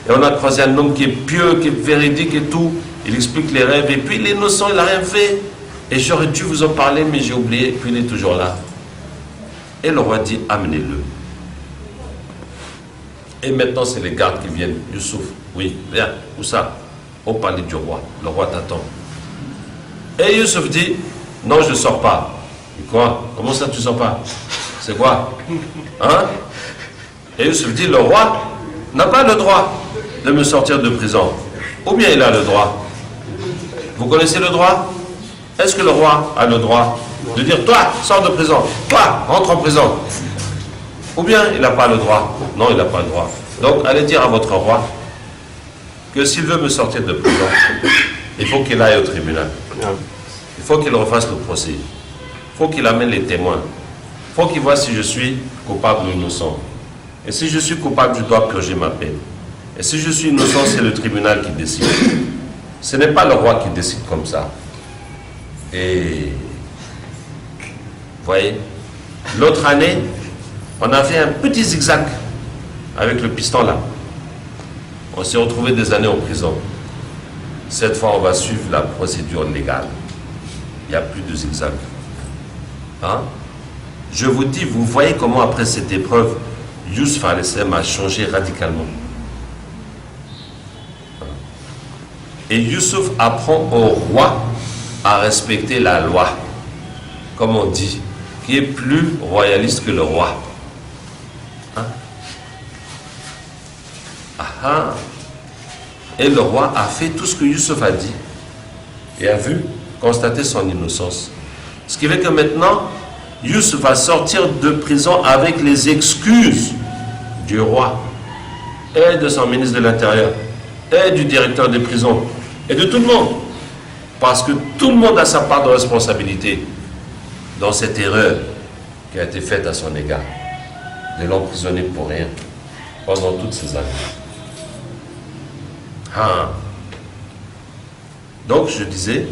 Et on a croisé un homme qui est pieux, qui est véridique et tout. Il explique les rêves. Et puis il est innocent, il n'a rien fait. Et j'aurais dû vous en parler, mais j'ai oublié. Et puis il est toujours là. Et le roi dit, amenez-le. Et maintenant, c'est les gardes qui viennent. Youssouf, oui, viens. Où ça? Au palais du roi. Le roi t'attend. Et Youssouf dit, non, je ne sors pas. Et quoi? Comment ça, tu ne sors pas? C'est quoi? Hein? Et Youssouf dit, le roi n'a pas le droit de me sortir de prison. Ou bien il a le droit. Vous connaissez le droit? Est-ce que le roi a le droit de dire, toi, sors de prison, toi, rentre en prison? Ou bien il n'a pas le droit? Non, il n'a pas le droit. Donc allez dire à votre roi que s'il veut me sortir de prison, il faut qu'il aille au tribunal. Il faut qu'il refasse le procès. Il faut qu'il amène les témoins. Il faut qu'il voit si je suis coupable ou innocent. Et si je suis coupable, je dois purger ma peine. Et si je suis innocent, c'est le tribunal qui décide. Ce n'est pas le roi qui décide comme ça. Et vous voyez, l'autre année, on a fait un petit zigzag avec le piston là. On s'est retrouvé des années en prison. Cette fois, on va suivre la procédure légale. Il n'y a plus de zigzag. Hein? Je vous dis, vous voyez comment après cette épreuve, Youssouf a changé radicalement. Et Youssouf apprend au roi à respecter la loi, comme on dit, qui est plus royaliste que le roi. Hein? Ah. Et le roi a fait tout ce que Youssouf a dit et a vu, constater son innocence. Ce qui fait que maintenant, Youssouf va sortir de prison avec les excuses du roi et de son ministre de l'Intérieur et du directeur des prisons et de tout le monde. Parce que tout le monde a sa part de responsabilité dans cette erreur qui a été faite à son égard, de l'emprisonner pour rien pendant toutes ces années. Ah. Donc je disais,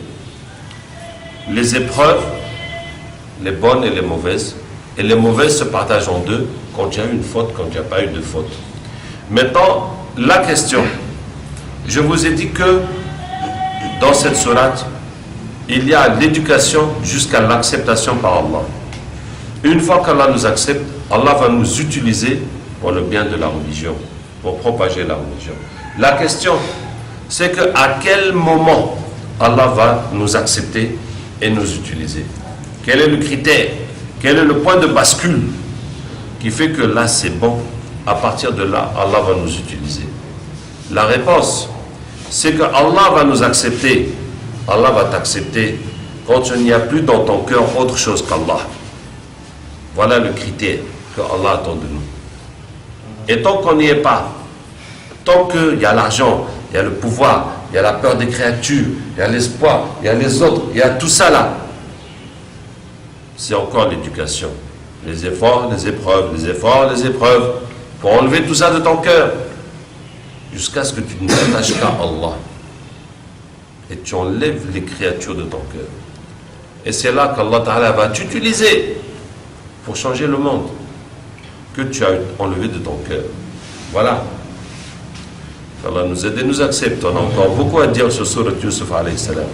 les épreuves, les bonnes et les mauvaises se partagent en deux, quand il y a eu une faute, quand il n'y a pas eu de faute. Maintenant, la question, je vous ai dit que dans cette sourate, il y a l'éducation jusqu'à l'acceptation par Allah. Une fois qu'Allah nous accepte, Allah va nous utiliser pour le bien de la religion, pour propager la religion. La question, c'est qu'à quel moment Allah va nous accepter et nous utiliser? Quel est le critère? Quel est le point de bascule qui fait que là c'est bon? À partir de là, Allah va nous utiliser. La réponse, c'est que Allah va nous accepter. Allah va t'accepter quand il n'y a plus dans ton cœur autre chose qu'Allah. Voilà le critère que Allah attend de nous. Et tant qu'on n'y est pas, tant qu'il y a l'argent, il y a le pouvoir, il y a la peur des créatures, il y a l'espoir, il y a les autres, il y a tout ça là, c'est encore l'éducation. Les efforts, les épreuves, les efforts, les épreuves, pour enlever tout ça de ton cœur, jusqu'à ce que tu ne t'attaches qu'à Allah. Et tu enlèves les créatures de ton cœur. Et c'est là qu'Allah Ta'ala va t'utiliser pour changer le monde que tu as enlevé de ton cœur. Voilà. Allah nous aide et nous accepte. On a encore beaucoup à dire sur Surat Yusuf alayhi salam.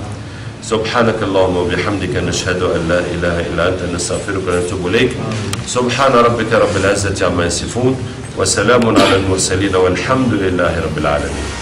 سبحانك اللهم وبحمدك نشهد أن لا إله إلا أنت نستغفرك ونتوب إليك سبحان ربك رب العزة عما يصفون وسلام على المرسلين والحمد لله رب العالمين.